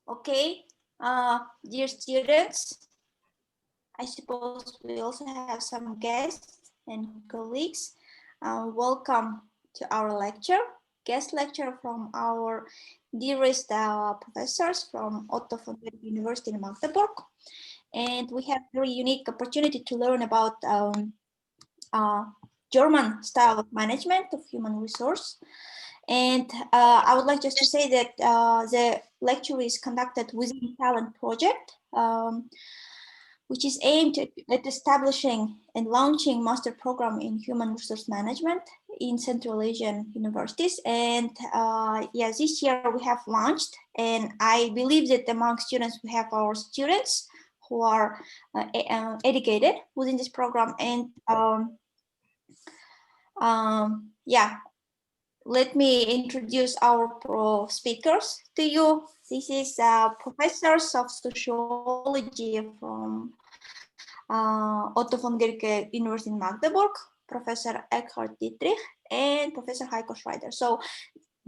Okay, dear students, I suppose we also have some guests and colleagues. Welcome to our guest lecture from our dearest professors from Otto University in Magdeburg. And we have a very unique opportunity to learn about German style of management of human resource. And I would like just to say that the lecture is conducted within Talent Project, which is aimed at establishing and launching master program in human resource management in Central Asian universities. And yeah, this year we have launched, and I believe that among students, we have our students who are educated within this program. And yeah, let me introduce our speakers to you. This is professors of sociology from Otto von Guericke University in Magdeburg, Professor Eckhard Dittrich, and Professor Heiko Schreider. So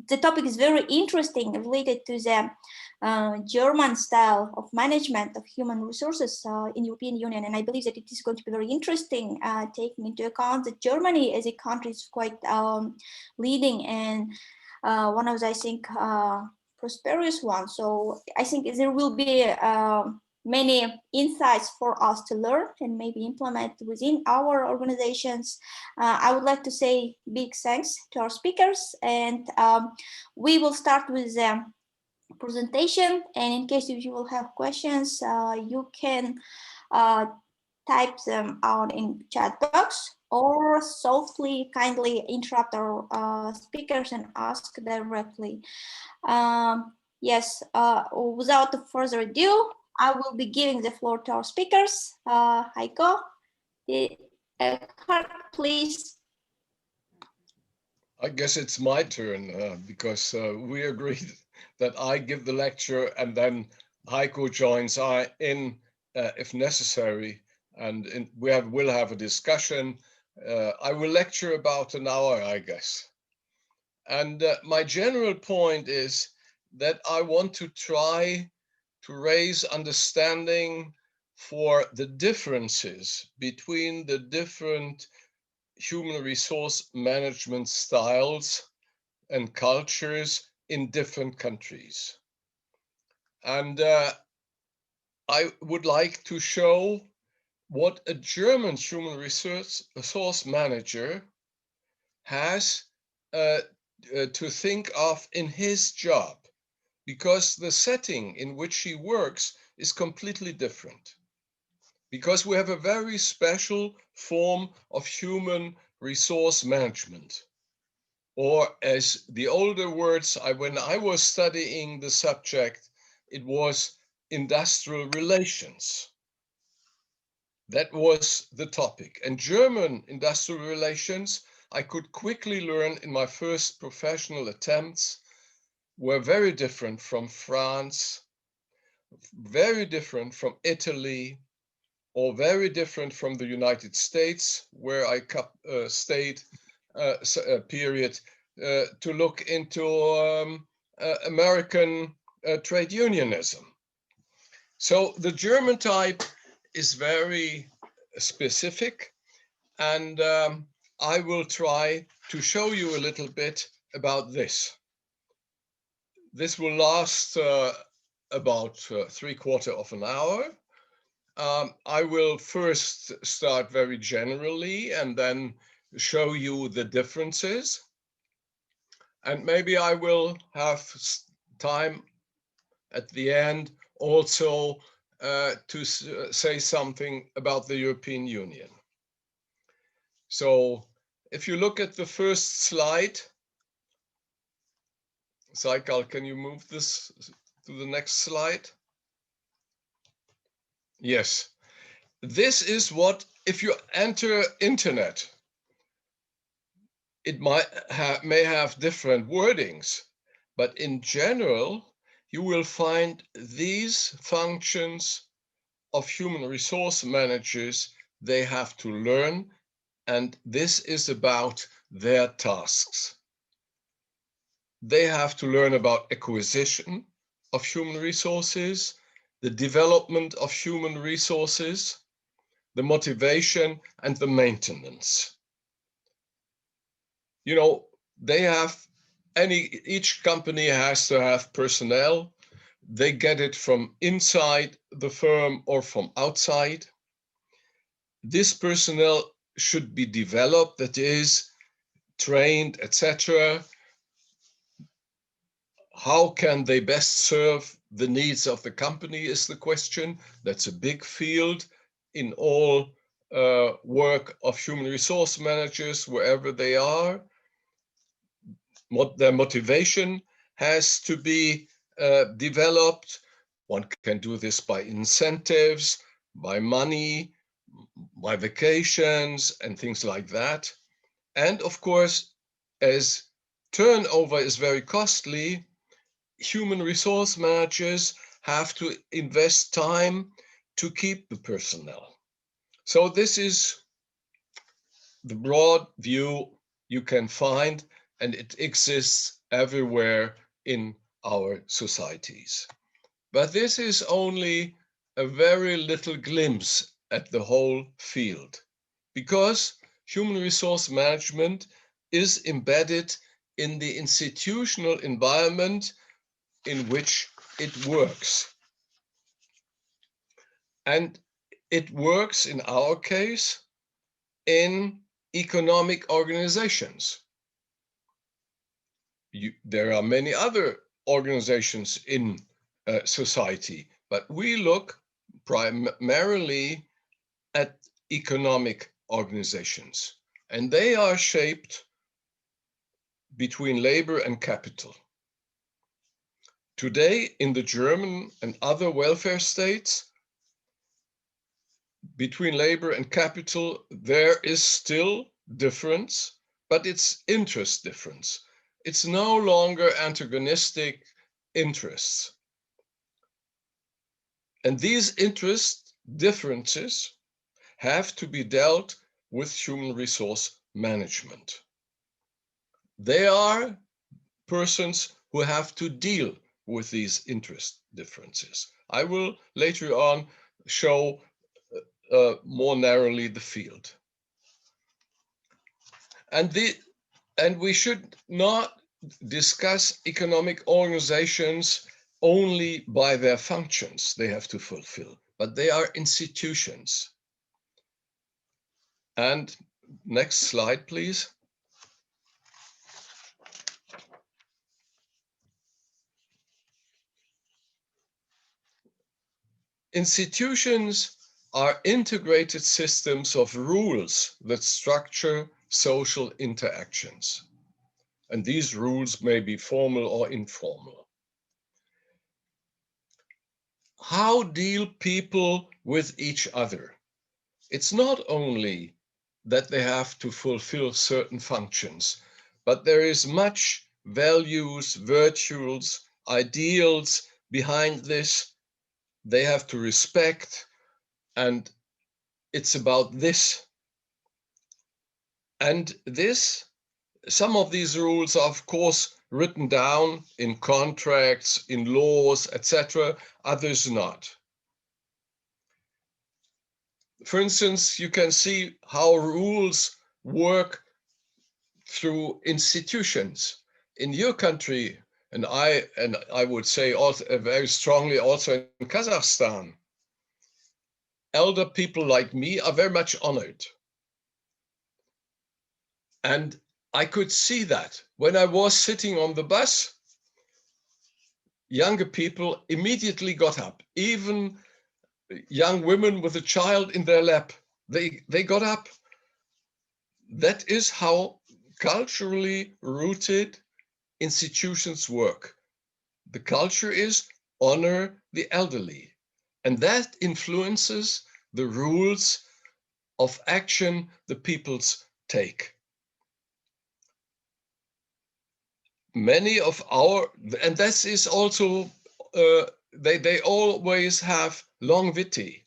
the topic is very interesting, related to the German style of management of human resources in European Union. And I believe that it is going to be very interesting, taking into account that Germany as a country is quite leading and one of the, I think, prosperous ones. So I think there will be many insights for us to learn and maybe implement within our organizations. I would like to say big thanks to our speakers, and we will start with the presentation. And in case if you will have questions, you can type them out in chat box or softly, kindly interrupt our speakers and ask directly. Yes, without further ado, I will be giving the floor to our speakers. Heiko, Eckhard, please. I guess it's my turn because we agreed that I give the lecture and then Heiko joins in if necessary, and we'll have a discussion. I will lecture about an hour, I guess. And my general point is that I want to try to raise understanding for the differences between the different human resource management styles and cultures in different countries. And I would like to show what a German human resource manager has to think of in his job, because the setting in which he works is completely different. Because we have a very special form of human resource management. Or as the older words, when I was studying the subject, it was industrial relations. That was the topic. And German industrial relations, I could quickly learn in my first professional attempts, were very different from France, very different from Italy, or very different from the United States, where I stayed a period to look into American trade unionism. So the German type is very specific, and I will try to show you a little bit about this. This will last about 3/4 of an hour. I will first start very generally and then show you the differences. And maybe I will have time at the end also to say something about the European Union. So if you look at the first slide, Saikal, can you move this to the next slide? Yes. This is what, if you enter internet, it may have different wordings, but in general, you will find these functions of human resource managers they have to learn, and this is about their tasks. They have to learn about acquisition, of human resources, the development of human resources, the motivation, and the maintenance. You know, they have each company has to have personnel. They get it from inside the firm or from outside. This personnel should be developed, that is, trained, etc. How can they best serve the needs of the company is the question. That's a big field in all work of human resource managers, wherever they are. Their motivation has to be developed. One can do this by incentives, by money, by vacations, and things like that. And of course, as turnover is very costly, human resource managers have to invest time to keep the personnel. So this is the broad view you can find, and it exists everywhere in our societies. But this is only a very little glimpse at the whole field, because human resource management is embedded in the institutional environment in which it works. And it works, in our case, in economic organizations. There are many other organizations in society, but we look primarily at economic organizations, and they are shaped between labor and capital. Today, in the German and other welfare states, between labor and capital, there is still difference, but it's interest difference. It's no longer antagonistic interests. And these interest differences have to be dealt with human resource management. They are persons who have to deal with these interest differences. I will later on show more narrowly the field. And we should not discuss economic organizations only by their functions they have to fulfill, but they are institutions. And next slide, please. Institutions are integrated systems of rules that structure social interactions. And these rules may be formal or informal. How deal people with each other? It's not only that they have to fulfill certain functions, but there is much values, virtues, ideals behind this. They have to respect, and it's about this. And some of these rules are, of course, written down in contracts, in laws, etc., others not. For instance, you can see how rules work through institutions. In your country, and I would say also very strongly also in Kazakhstan, elder people like me are very much honored. And I could see that when I was sitting on the bus, younger people immediately got up, even young women with a child in their lap, they got up. That is how culturally rooted institutions work. The culture is honor the elderly, and that influences the rules of action the peoples take. Many of and this is also, they always have longevity.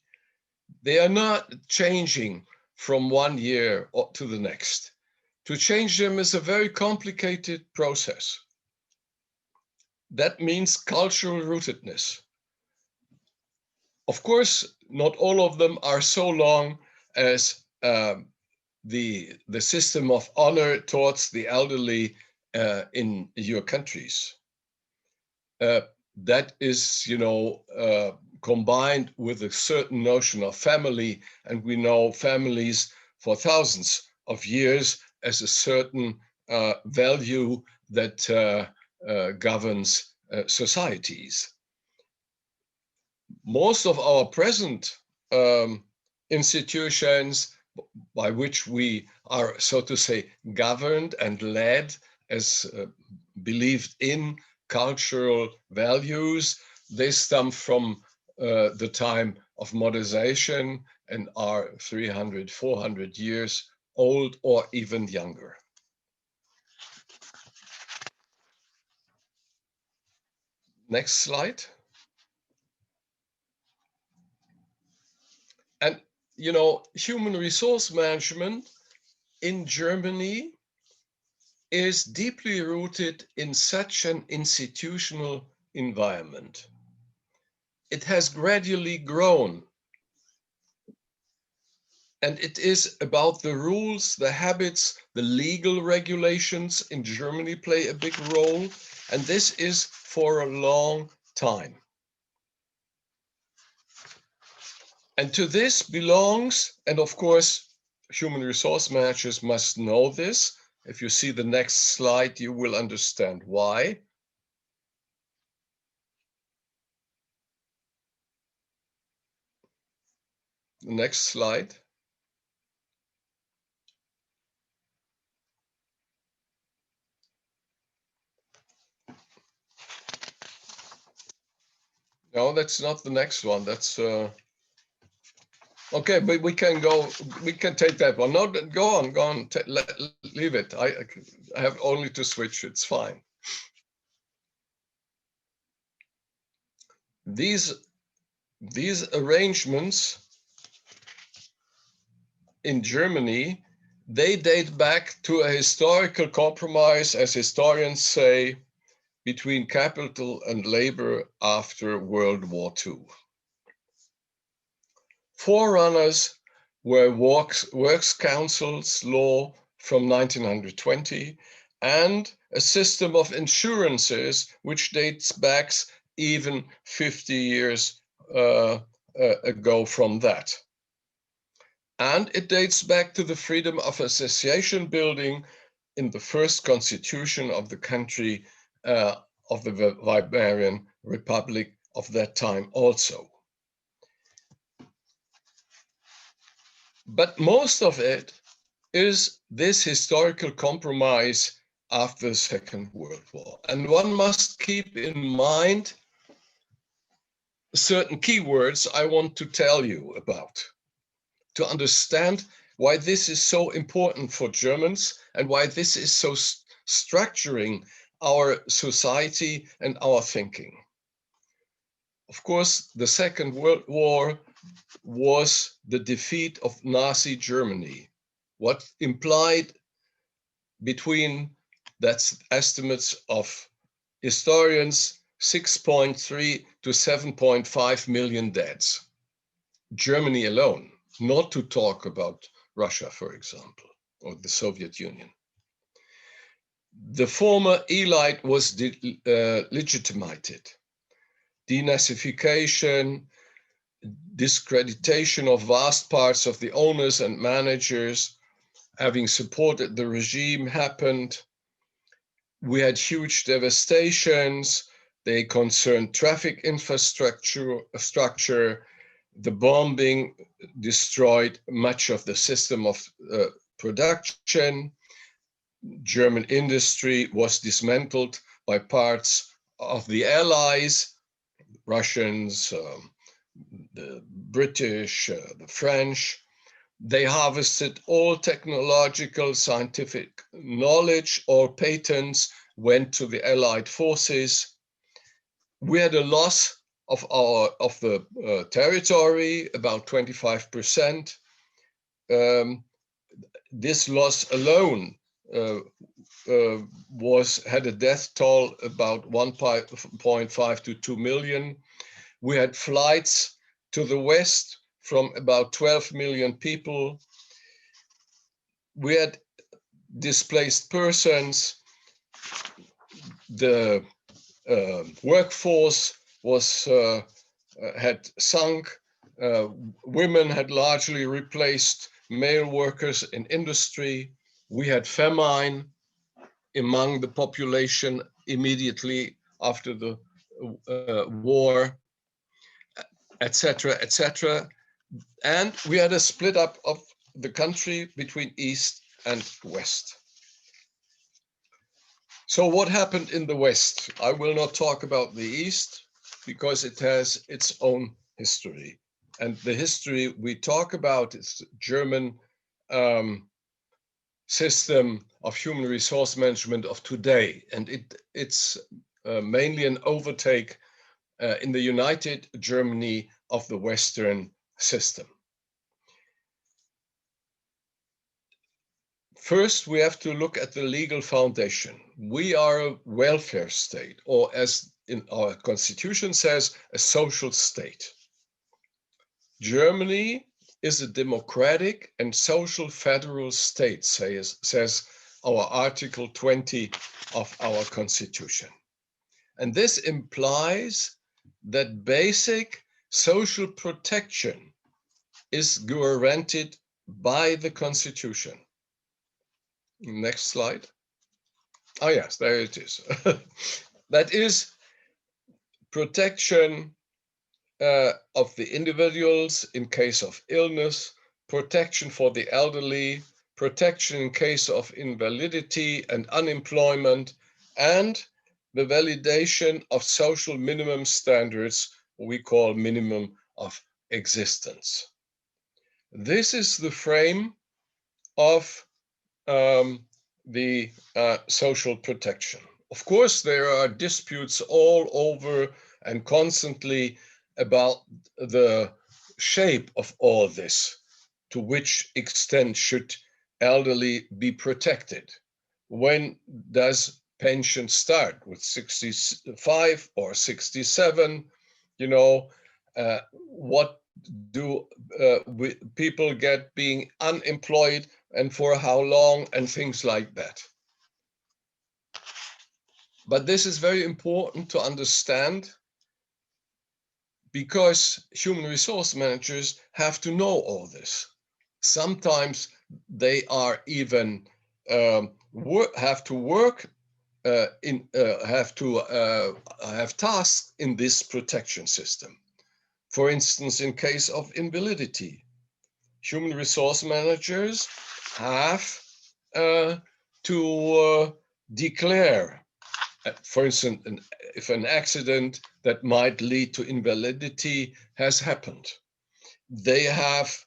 They are not changing from one year to the next. To change them is a very complicated process. that means cultural rootedness. Of course, not all of them are so long as the system of honor towards the elderly in your countries. That is, combined with a certain notion of family, and we know families for thousands of years as a certain value that governs societies. Most of our present institutions by which we are, so to say, governed and led as believed in cultural values, they stem from the time of modernization and are 300, 400 years old or even younger. Next slide. And, human resource management in Germany is deeply rooted in such an institutional environment. It has gradually grown, and it is about the rules, the habits, the legal regulations in Germany play a big role, and this is for a long time. And to this belongs, and of course, human resource managers must know this. If you see the next slide, you will understand why. The next slide. No, that's not the next one. That's okay, but we can take that one. No, go on, leave it. I have only to switch, it's fine. These arrangements in Germany, they date back to a historical compromise, as historians say, between capital and labor after World War II. Forerunners were Works Council's law from 1920 and a system of insurances which dates back even 50 years ago from that. And it dates back to the freedom of association building in the first constitution of the country of the Weimarian Republic of that time also. But most of it is this historical compromise after the Second World War. And one must keep in mind certain keywords I want to tell you about to understand why this is so important for Germans and why this is so structuring our society and our thinking. Of course, the Second World War was the defeat of Nazi Germany. What implied between, that's estimates of historians, 6.3 to 7.5 million deaths. Germany alone, not to talk about Russia, for example, or the Soviet Union. The former elite was legitimated. Denazification, discreditation of vast parts of the owners and managers having supported the regime happened. We had huge devastations. They concerned traffic infrastructure. The bombing destroyed much of the system of production. German industry was dismantled by parts of the Allies, Russians, the British, the French. They harvested all technological, scientific knowledge, all patents went to the Allied forces. We had a loss of the territory, about 25%. This loss alone had a death toll about 1.5 to 2 million. We had flights to the West from about 12 million people. We had displaced persons. The workforce had sunk. Women had largely replaced male workers in industry. We had famine among the population immediately after the war, etc., etc. And we had a split up of the country between East and West. So what happened in the West? I will not talk about the East because it has its own history. And the history we talk about is German system of human resource management of today. And it's mainly an overtake in the United Germany of the Western system. First, we have to look at the legal foundation. We are a welfare state, or as in our constitution says, a social state. Germany is a democratic and social federal state, says our Article 20 of our constitution. And this implies that basic social protection is guaranteed by the constitution. Next slide. Oh yes, there it is. That is protection of the individuals in case of illness, protection for the elderly, protection in case of invalidity and unemployment, and the validation of social minimum standards, we call minimum of existence. This is the frame of the social protection. Of course, there are disputes all over and constantly about the shape of all this. To which extent should elderly be protected? When does pension start? With 65 or 67? You know, what do people get being unemployed and for how long, and things like that. But this is very important to understand because human resource managers have to know all this. Sometimes they are even have tasks in this protection system. For instance, in case of invalidity, human resource managers have to declare, for instance, if an accident that might lead to invalidity has happened, they have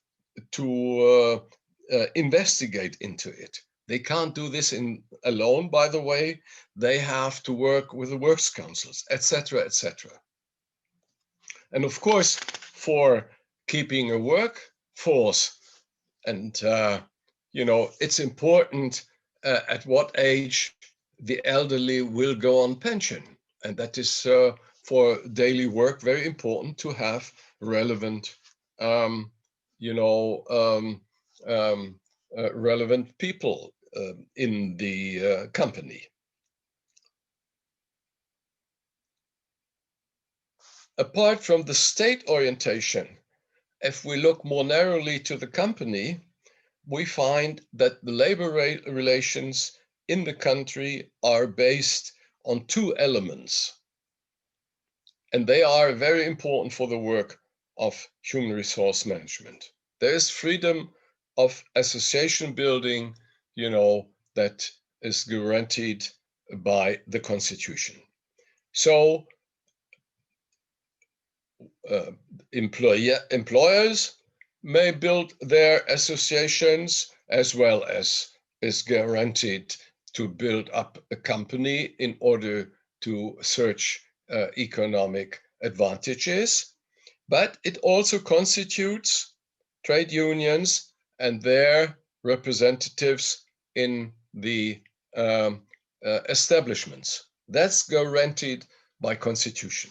to investigate into it. They can't do this alone, by the way. They have to work with the works councils, etc., etc. And of course, for keeping a workforce, and you know, it's important at what age the elderly will go on pension, and that is for daily work very important to have relevant, relevant people in the company. Apart from the state orientation, if we look more narrowly to the company, we find that the labor relations in the country are based on two elements. And they are very important for the work of human resource management. There is freedom of association building, you know, that is guaranteed by the Constitution. So employers may build their associations, as well as is guaranteed to build up a company in order to search economic advantages. But it also constitutes trade unions and their representatives in the establishments. That's guaranteed by constitution.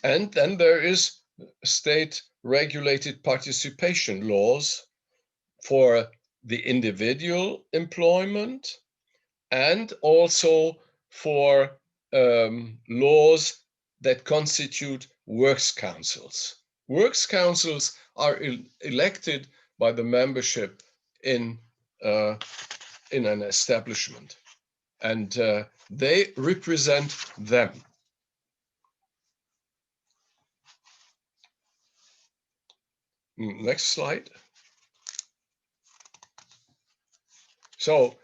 And then there is state regulated participation laws for the individual employment and also for laws that constitute works councils. Works councils are elected by the membership in an establishment, and they represent them. Next slide. So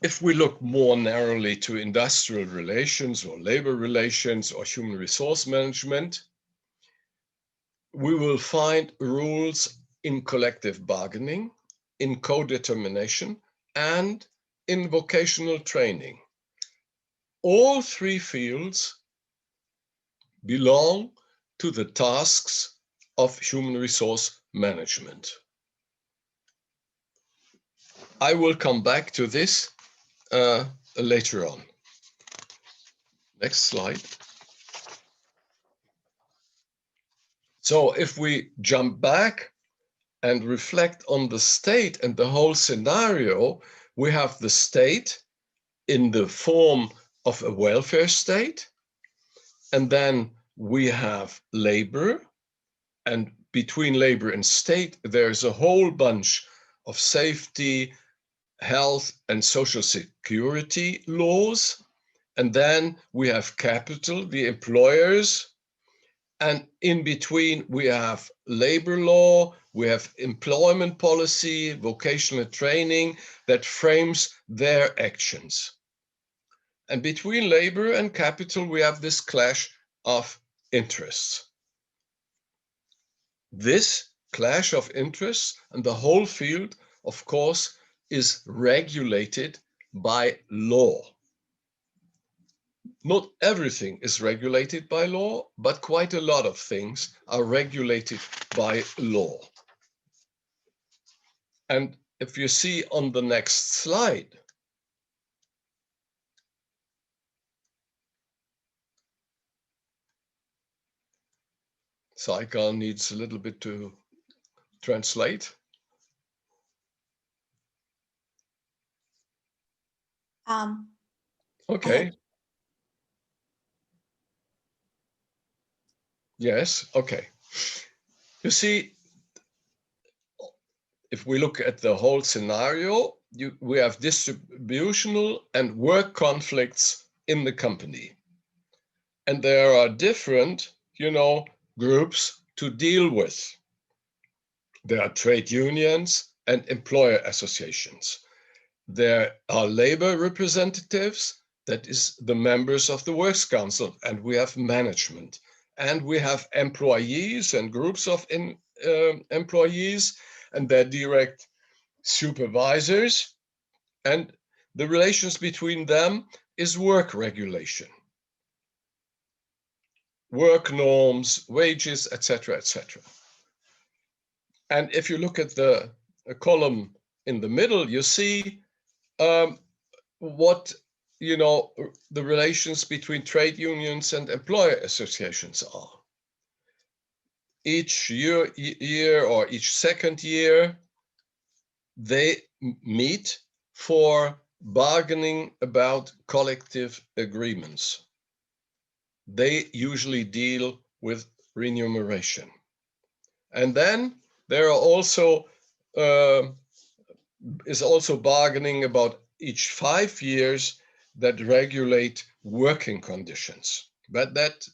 if we look more narrowly to industrial relations or labor relations or human resource management, we will find rules in collective bargaining, in co-determination, and in vocational training. All three fields belong to the tasks of human resource management. I will come back to this later on. Next slide. So if we jump back and reflect on the state and the whole scenario, we have the state in the form of a welfare state, and then we have labor, and between labor and state, there's a whole bunch of safety, health, and social security laws. And then we have capital, the employers, and in between we have labor law, we have employment policy, vocational training that frames their actions. And between labor and capital, we have this clash of interests. This clash of interests and the whole field, of course, is regulated by law. Not everything is regulated by law, but quite a lot of things are regulated by law. And if you see on the next slide, Saika needs a little bit to translate. Okay. Yes, okay. You see, if we look at the whole scenario, we have distributional and work conflicts in the company. And there are different, groups to deal with. There are trade unions and employer associations. There are labor representatives, that is the members of the Works Council, and we have management. And we have employees and groups of employees and their direct supervisors. And the relations between them is work regulation, work norms, wages, etc., etc. And if you look at the column in the middle, you see what the relations between trade unions and employer associations are. Each year or each second year, they meet for bargaining about collective agreements. They usually deal with remuneration. And then there are also is also bargaining about each 5 years that regulate working conditions, but that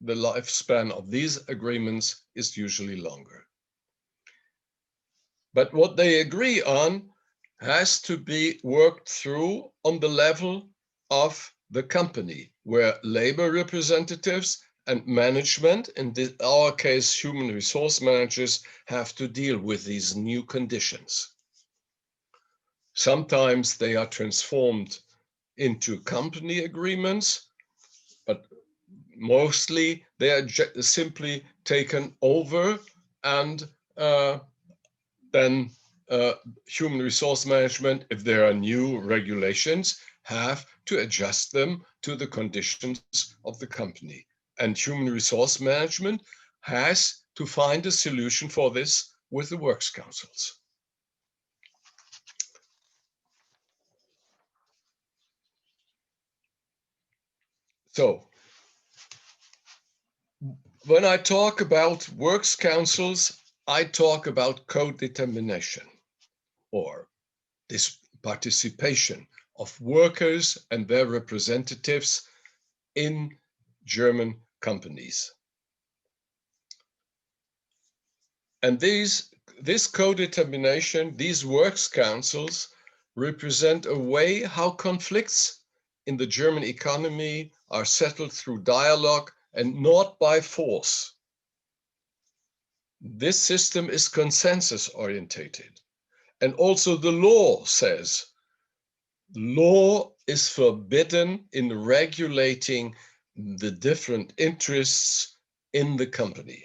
the lifespan of these agreements is usually longer. But what they agree on has to be worked through on the level of the company, where labor representatives and management, in our case, human resource managers, have to deal with these new conditions. Sometimes they are transformed into company agreements, but mostly they are simply taken over and then human resource management, if there are new regulations, have to adjust them to the conditions of the company. And human resource management has to find a solution for this with the works councils. So when I talk about works councils, I talk about co-determination, or this participation of workers and their representatives in German companies. And this co-determination, these works councils, represent a way how conflicts in the German economy are settled through dialogue and not by force. This system is consensus orientated. And also the law says, law is forbidden in regulating the different interests in the company.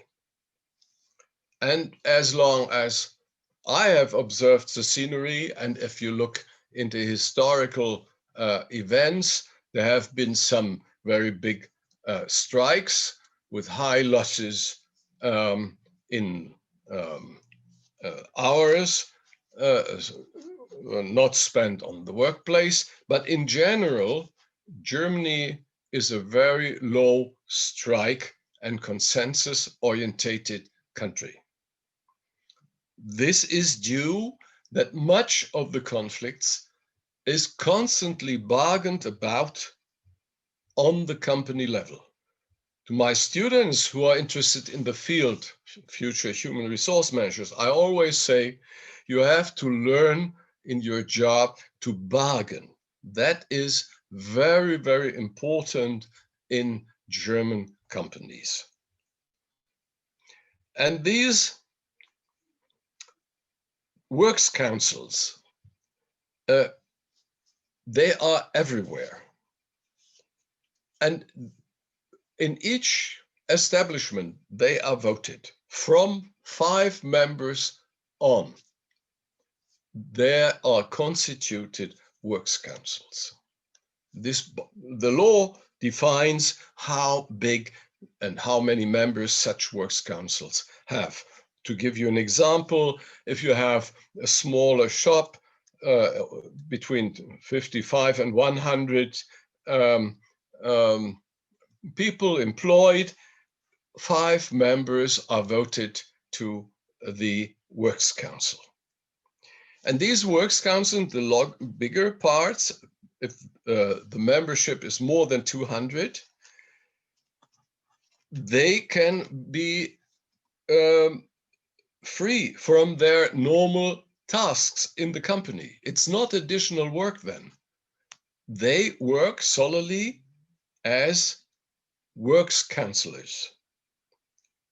And as long as I have observed the scenery, and if you look into historical events, there have been some very big strikes with high losses in hours, not spent on the workplace. But in general, Germany is a very low strike and consensus-orientated country. This is due that much of the conflicts is constantly bargained about on the company level. To my students who are interested in the field, future human resource managers, I always say, you have to learn in your job to bargain. That is very, very important in German companies. And these works councils, they are everywhere. And in each establishment, they are voted from 5 members on. There are constituted works councils. The law defines how big and how many members such works councils have. To give you an example, if you have a smaller shop between 55 and 100 people employed, 5 members are voted to the works council. And these works councils, the bigger parts, if the membership is more than 200, they can be free from their normal tasks in the company. It's not additional work then. They work solely as works councillors.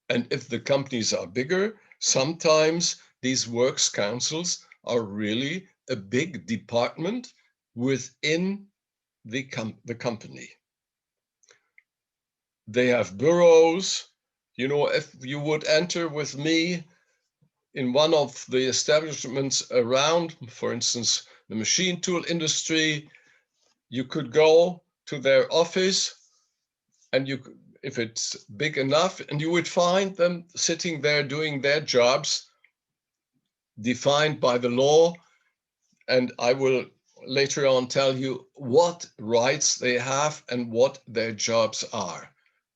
And if the companies are bigger, sometimes these works councils are really a big department within the company. They have bureaus. You know, if you would enter with me in one of the establishments around, for instance, the machine tool industry, you could go to their office and if it's big enough, and you would find them sitting there doing their jobs defined by the law. And I will later on tell you what rights they have and what their jobs are.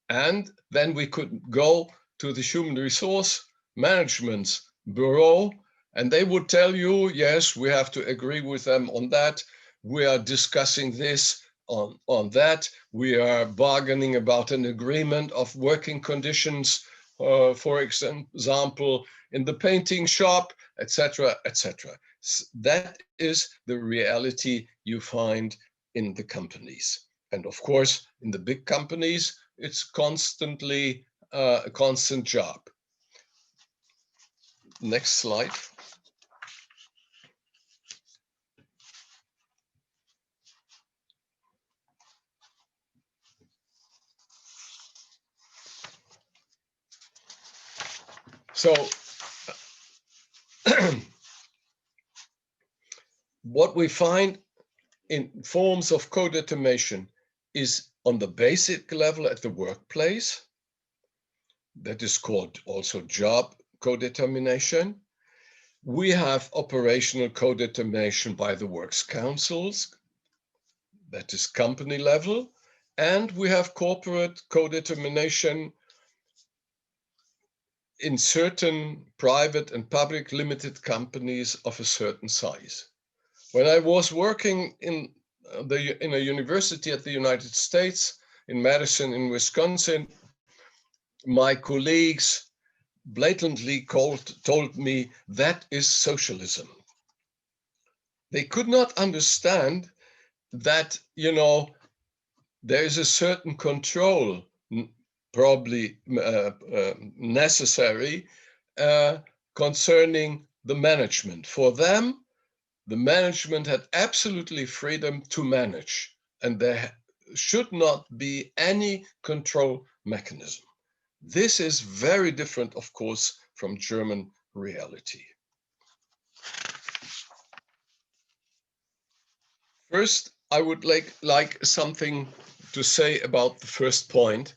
And then we could go to the Human Resource Management Bureau, and they would tell you, yes, we have to agree with them on that. We are discussing this on that. We are bargaining about an agreement of working conditions, for example, in the painting shop, etc., etc. That is the reality you find in the companies. And of course, in the big companies, it's constantly a constant job. Next slide. So what we find in forms of co-determination is on the basic level at the workplace. That is called also job co-determination. We have operational co-determination by the works councils. That is company level. And we have corporate co-determination in certain private and public limited companies of a certain size. When I was working in a university at the United States, in Madison, in Wisconsin, my colleagues blatantly told me that is socialism. They could not understand that, there is a certain control probably necessary concerning the management. For them, the management had absolutely freedom to manage, and there should not be any control mechanism. This is very different, of course, from German reality. First, I would like something to say about the first point,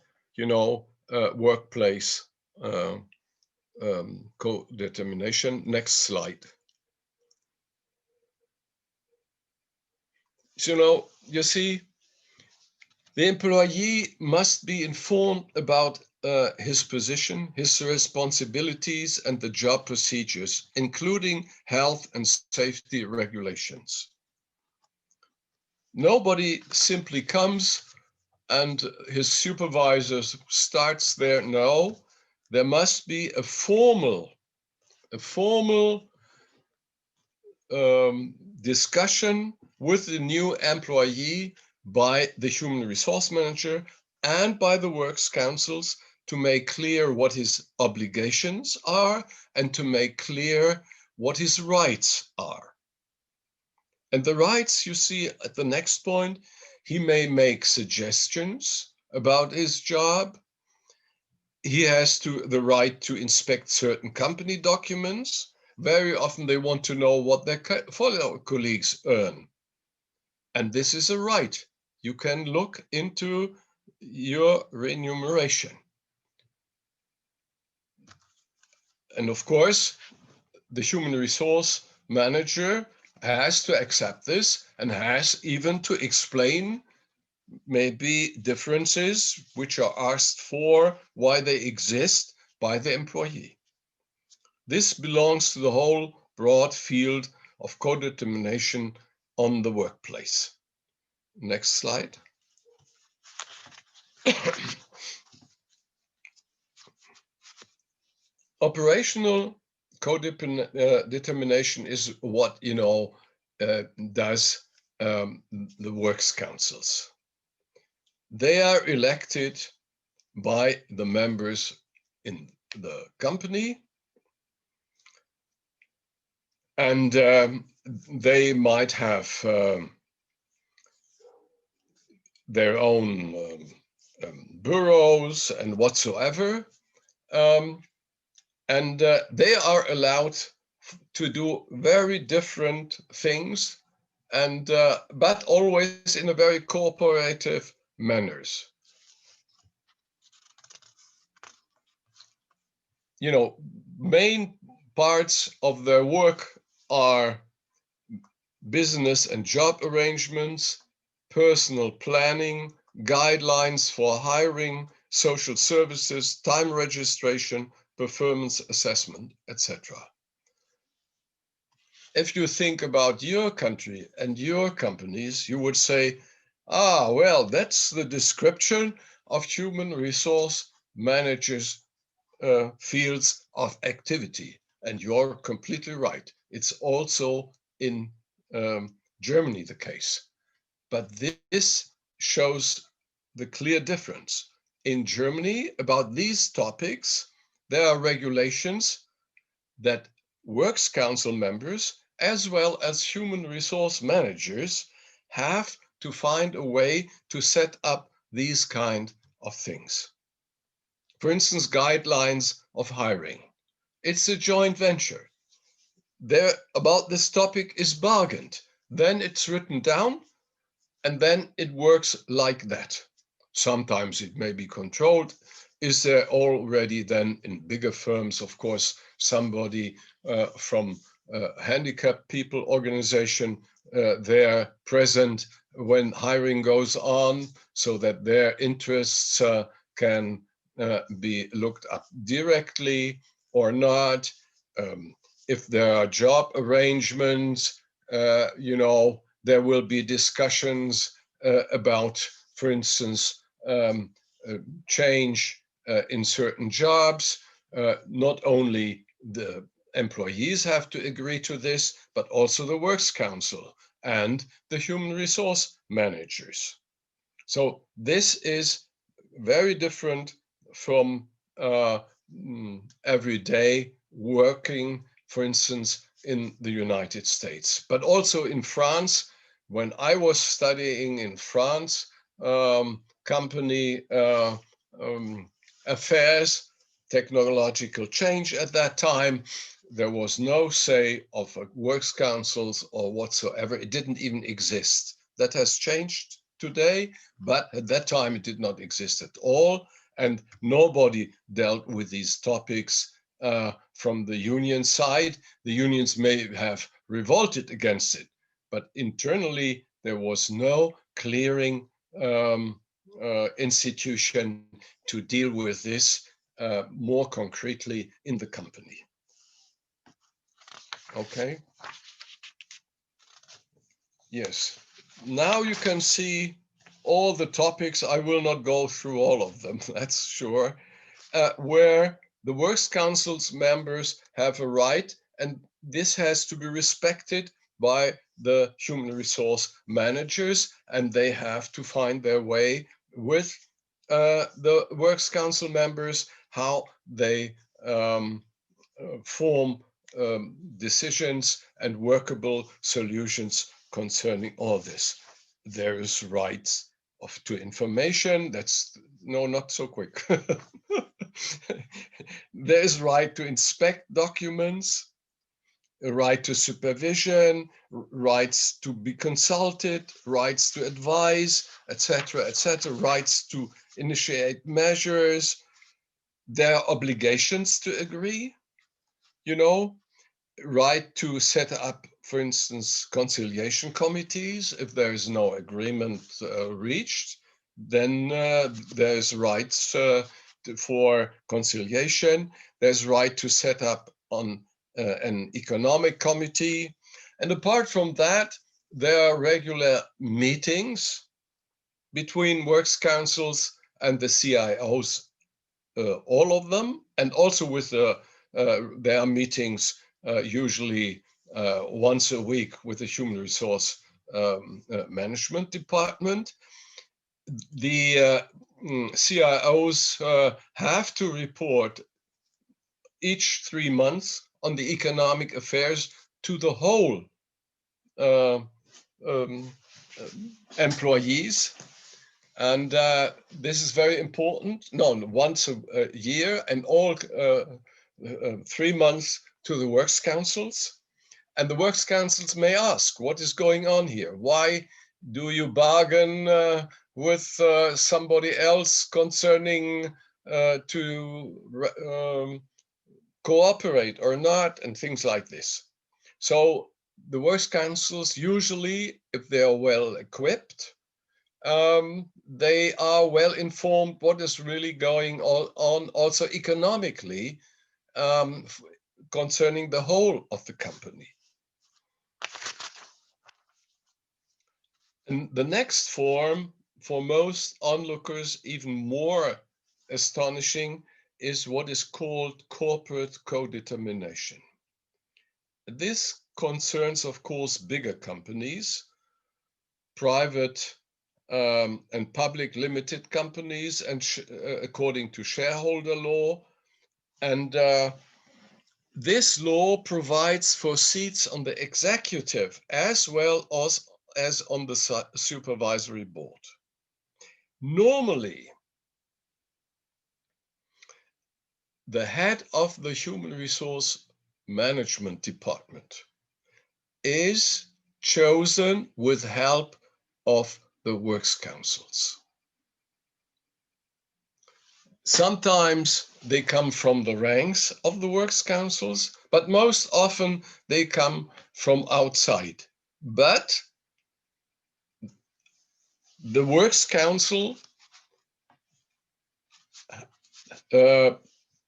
workplace co-determination. Next slide. So, you see, the employee must be informed about his position, his responsibilities, and the job procedures, including health and safety regulations. Nobody simply comes and his supervisor starts there. No, there must be a formal discussion with the new employee by the human resource manager and by the works councils to make clear what his obligations are and to make clear what his rights are. And the rights, you see at the next point, he may make suggestions about his job. He has the right to inspect certain company documents. Very often they want to know what their fellow colleagues earn. And this is a right. You can look into your remuneration. And of course, the human resource manager has to accept this and has even to explain maybe differences which are asked for, why they exist by the employee. This belongs to the whole broad field of co-determination on the workplace. Next slide. Operational co-determination is what, does the works councils. They are elected by the members in the company, and they might have their own bureaus and whatsoever, and they are allowed to do very different things, and but always in a very cooperative manners. Main parts of their work are business and job arrangements, personal planning, guidelines for hiring, social services, time registration, performance assessment, etc. If you think about your country and your companies, you would say, well, that's the description of human resource managers' fields of activity. And you're completely right. It's also in Germany the case. But this shows the clear difference. In Germany, about these topics, there are regulations that works council members, as well as human resource managers, have to find a way to set up these kind of things. For instance, guidelines of hiring. It's a joint venture. There, about this topic is bargained. then it's written down, and then it works like that. Sometimes it may be controlled. Is there already then in bigger firms, of course, somebody from handicapped people organization there present when hiring goes on, so that their interests can be looked up directly or not? If there are job arrangements, there will be discussions about, for instance, change in certain jobs. Not only the employees have to agree to this, but also the Works Council and the human resource managers. So this is very different from everyday working, for instance, in the United States, but also in France. When I was studying in France, company affairs, technological change at that time, there was no say of works councils or whatsoever. It didn't even exist. That has changed today, but at that time it did not exist at all, and nobody dealt with these topics from the union side. The unions may have revolted against it, but internally there was no clearing institution to deal with this more concretely in the company. Okay. Yes. Now you can see all the topics. I will not go through all of them, that's sure, where the Works Council's members have a right, and this has to be respected by the human resource managers, and they have to find their way with the Works Council members, how they form decisions and workable solutions concerning all this. There is rights to information. That's no, not so quick. There is right to inspect documents, a right to supervision, rights to be consulted, rights to advise, etc., rights to initiate measures. There are obligations to agree, right to set up, for instance, conciliation committees. If there is no agreement reached, then there's rights for conciliation. There's right to set up on an economic committee. And apart from that, there are regular meetings between works councils and the CIOs, all of them, and also with there are meetings usually once a week with the human resource management department. The CIOs have to report each 3 months on the economic affairs to the whole employees. And this is very important. No, once a year, and all 3 months to the works councils. And the works councils may ask, what is going on here? Why do you bargain with somebody else concerning to cooperate or not, and things like this. So the works councils usually, if they are well equipped, they are well informed what is really going on also economically concerning the whole of the company. And the next form, for most onlookers even more astonishing, is what is called corporate co-determination. This concerns, of course, bigger companies, private and public limited companies, and according to shareholder law. And this law provides for seats on the executive as well as on the supervisory board. Normally, the head of the human resource management department is chosen with help of the works councils. Sometimes they come from the ranks of the works councils, but most often they come from outside. But the works council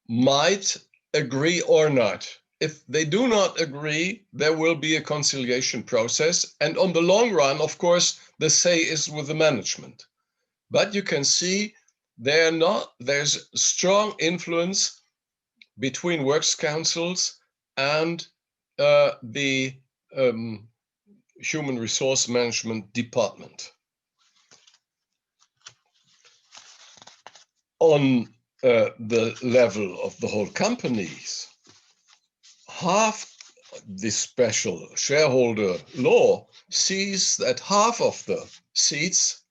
might agree or not. If they do not agree, there will be a conciliation process. And on the long run, of course, the say is with the management. But you can see there's strong influence between works councils and the human resource management department. On the level of the whole companies, half the special shareholder law sees that half of the seats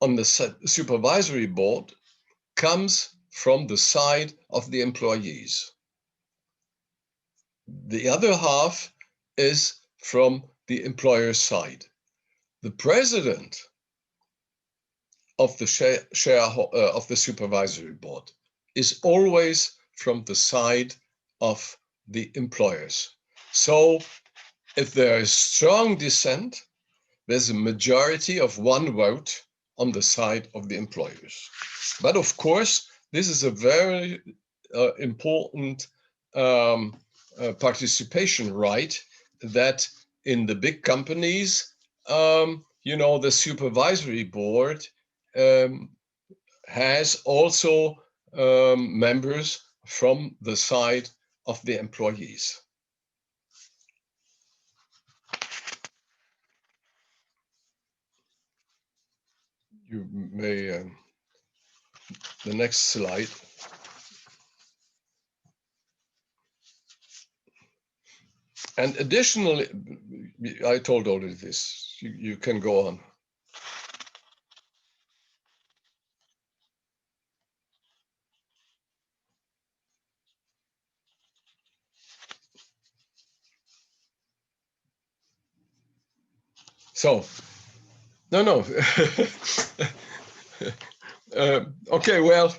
on the supervisory board comes from the side of the employees. The other half is from the employer's side. The president of the of the supervisory board is always from the side of the employers. So if there is strong dissent, there's a majority of one vote on the side of the employers. But of course, this is a very important participation right that in the big companies, the supervisory board has also members from the side of the employees. You may, the next slide. And additionally, I told already this, you can go on. So, no. Okay, well,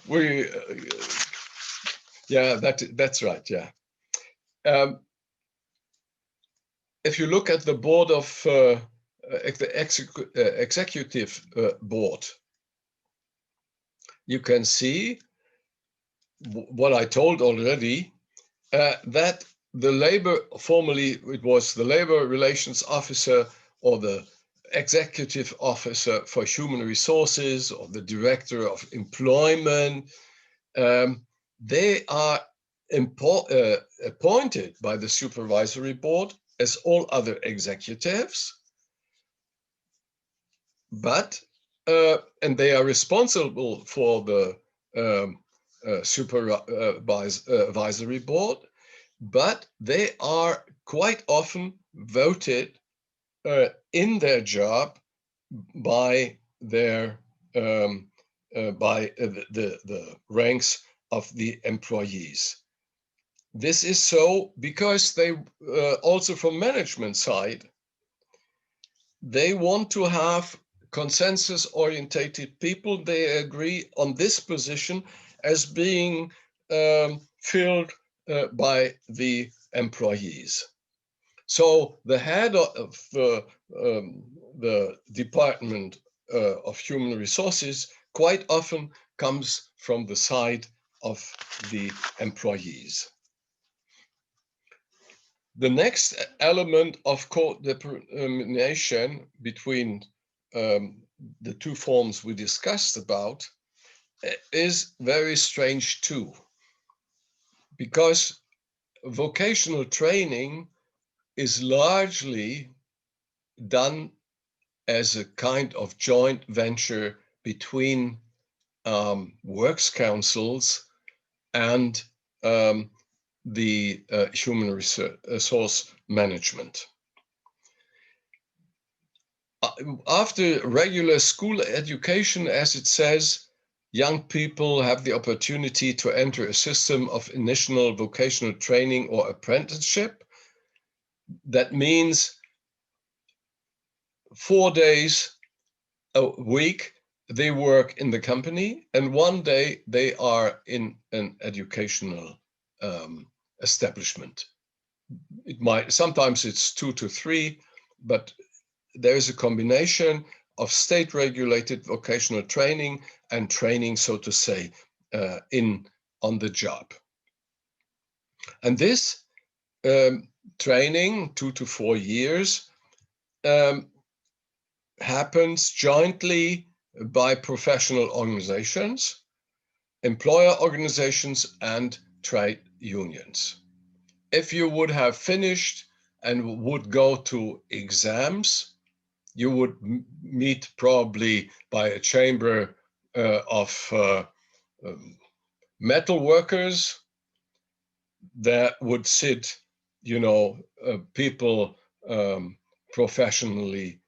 yeah, that's right, yeah. If you look at the board of the executive board, you can see what I told already, that the labor, formerly it was the labor relations officer or the executive officer for human resources or the director of employment, they are appointed by the supervisory board as all other executives, but and they are responsible for the supervisory board, but they are quite often voted in their job by their by the ranks of the employees. This is so because they also from management side, they want to have consensus orientated people. They agree on this position as being filled by the employees. So the head of the Department of Human Resources quite often comes from the side of the employees. The next element of codetermination between the two forms we discussed about is very strange too, because vocational training is largely done as a kind of joint venture between works councils and the human resource management. After regular school education, as it says, young people have the opportunity to enter a system of initial vocational training or apprenticeship. That means 4 days a week they work in the company, and 1 day they are in an educational establishment. It might, sometimes it's 2 to 3, but there is a combination of state-regulated vocational training and training, so to say, on the job. And this training, 2 to 4 years, happens jointly by professional organizations, employer organizations, and trade unions. If you would have finished and would go to exams, you would meet probably by a chamber of metal workers. That would sit, people professionally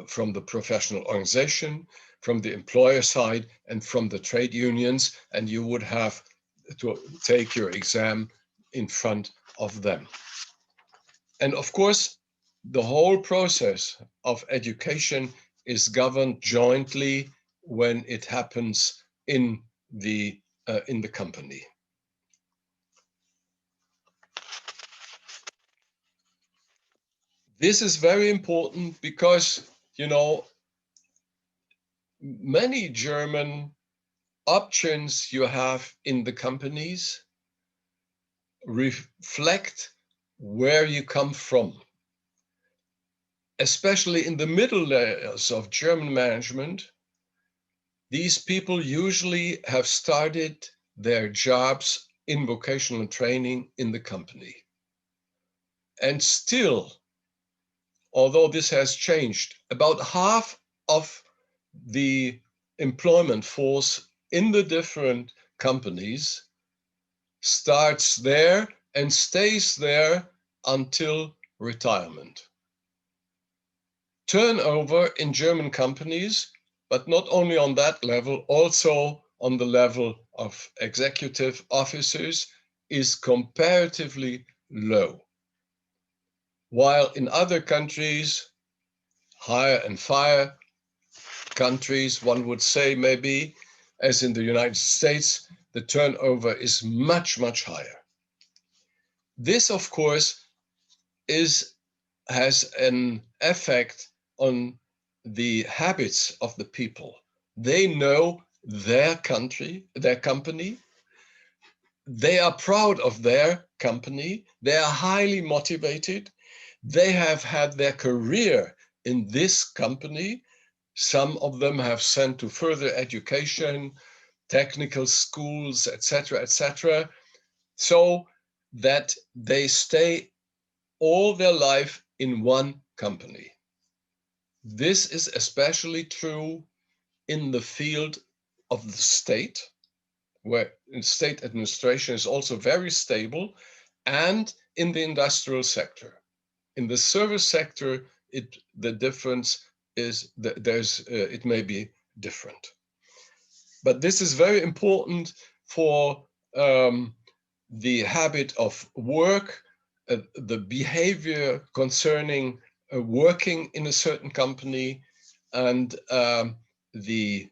from the professional organization, from the employer side, and from the trade unions, and you would have to take your exam in front of them. And of course, the whole process of education is governed jointly when it happens in the company. This is very important because, many German options you have in the companies reflect where you come from. Especially in the middle layers of German management, these people usually have started their jobs in vocational training in the company. And still, although this has changed, about half of the employment force in the different companies starts there and stays there until retirement. Turnover in German companies, but not only on that level, also on the level of executive officers, is comparatively low. While in other countries, hire and fire countries, one would say maybe, as in the United States, the turnover is much, much higher. This, of course, has an effect on the habits of the people. They know their country, their company. They are proud of their company. They are highly motivated. They have had their career in this company. Some of them have sent to further education, technical schools, etc., so that they stay all their life in one company. This is especially true in the field of the state, where state administration is also very stable, and in the industrial sector. In the service sector, the difference is that it may be different. But this is very important for the habit of work, the behavior concerning working in a certain company, and the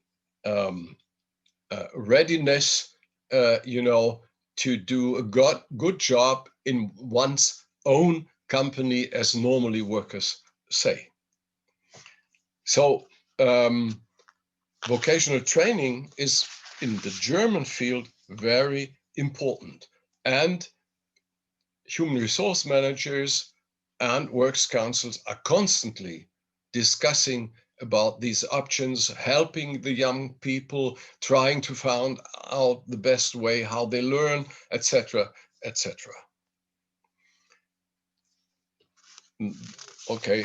readiness, to do a good job in one's own company, as normally workers say. So vocational training is, in the German field, very important. And human resource managers and works councils are constantly discussing about these options, helping the young people, trying to find out the best way, how they learn, etc., etc. Okay,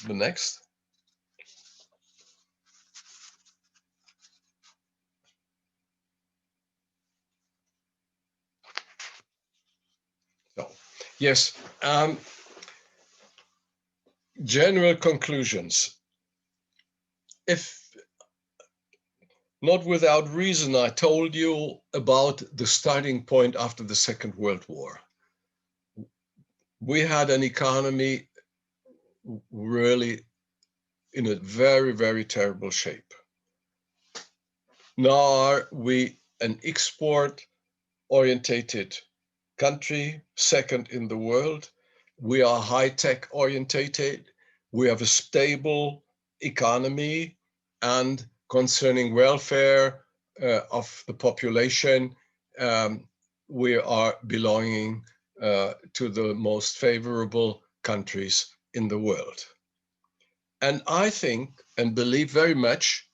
the next. So, yes, general conclusions. If not without reason, I told you about the starting point after the Second World War. We had an economy really in a very, very terrible shape. Now are we an export-orientated country, second in the world. We are high-tech orientated. We have a stable economy, and concerning welfare of the population, we are belonging to the most favorable countries in the world. And I think and believe very much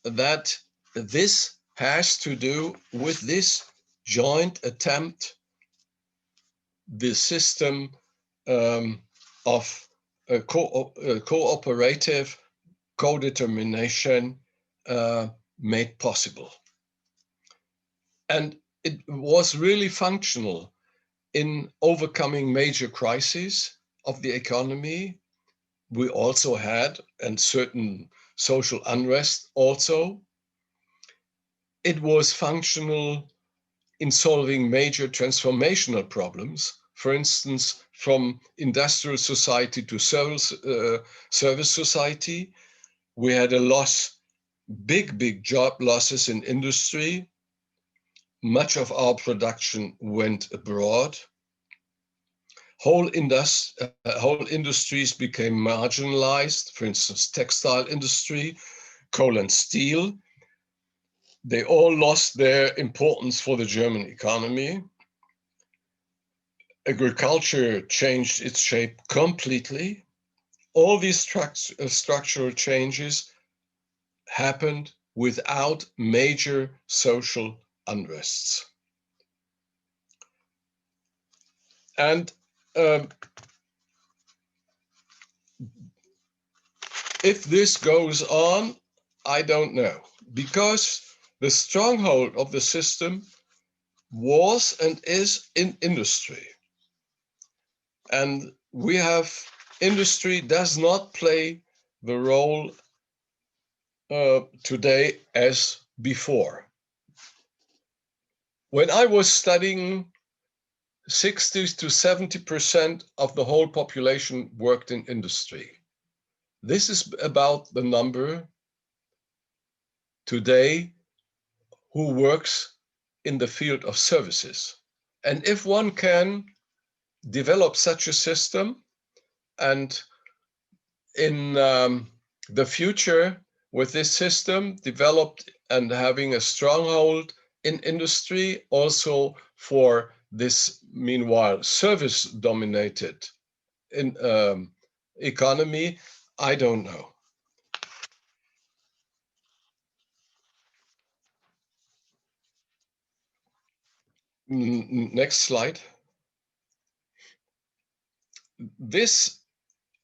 that this has to do with this joint attempt, the system of cooperative co-determination made possible. And it was really functional in overcoming major crises of the economy. We also had, and certain social unrest also. It was functional in solving major transformational problems, for instance, from industrial society to service society. We had a loss, big job losses in industry. Much of our production went abroad. Whole industries became marginalized, for instance, textile industry, coal and steel. They all lost their importance for the German economy. Agriculture changed its shape completely. All these structural changes happened without major social unrests. And if this goes on, I don't know, because the stronghold of the system was and is in industry. And we have, industry does not play the role today as before. When I was studying, 60 to 70% of the whole population worked in industry. This is about the number today who works in the field of services. And if one can develop such a system, and in the future with this system developed and having a stronghold in industry, also for this meanwhile service dominated in economy, I don't know. Next slide. This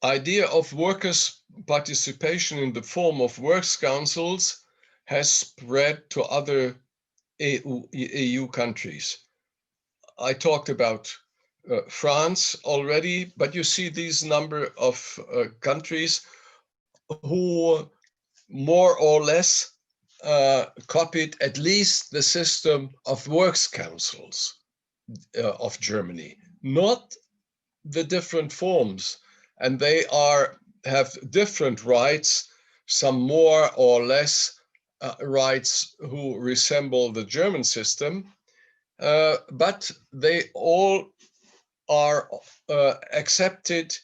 idea of workers' participation in the form of works councils has spread to other EU countries. I talked about France already, but you see these number of countries who more or less copied at least the system of works councils of Germany, not the different forms. And they have different rights, some more or less rights who resemble the German system, but they all are accepted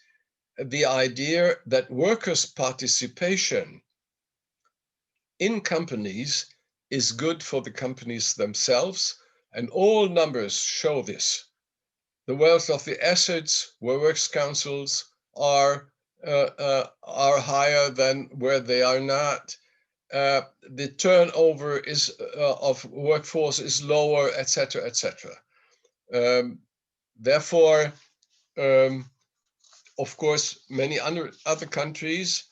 the idea that workers' participation in companies is good for the companies themselves, and all numbers show this. The wealth of the assets where works councils are higher than where they are not. The turnover is of workforce is lower, etc., etc. Therefore, of course, many other countries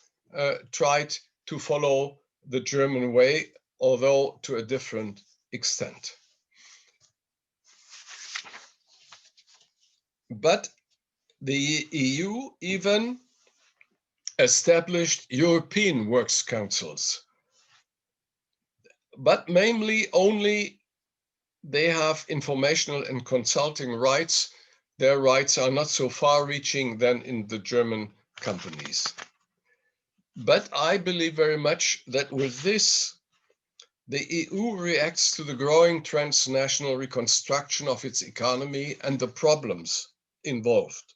tried to follow the German way, although to a different extent. But the EU even established European works councils, but mainly only they have informational and consulting rights. Their rights are not so far-reaching than in the German companies. But I believe very much that with this, the EU reacts to the growing transnational reconstruction of its economy and the problems involved.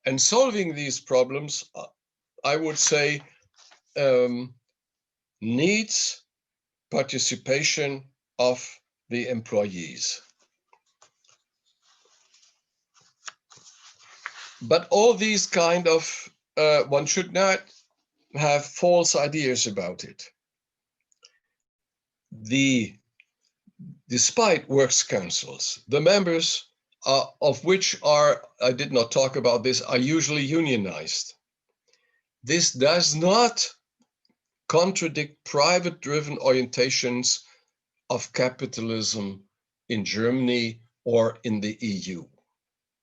And solving these problems, I would say, needs participation of the employees. But all these kind of, one should not have false ideas about it. Despite works councils, the members of which are, I did not talk about this, are usually unionized. This does not contradict private-driven orientations of capitalism in Germany or in the EU.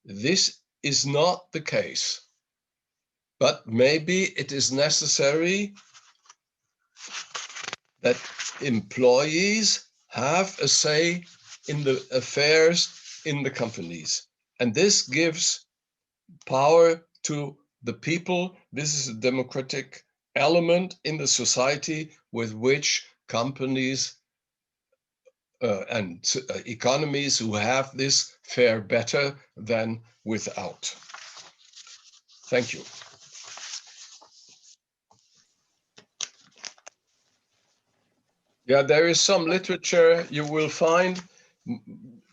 This is not the case, but maybe it is necessary that employees have a say in the affairs in the companies. And this gives power to the people. This is a democratic element in the society with which companies and economies who have this fare better than without. Thank you. Yeah, there is some literature you will find.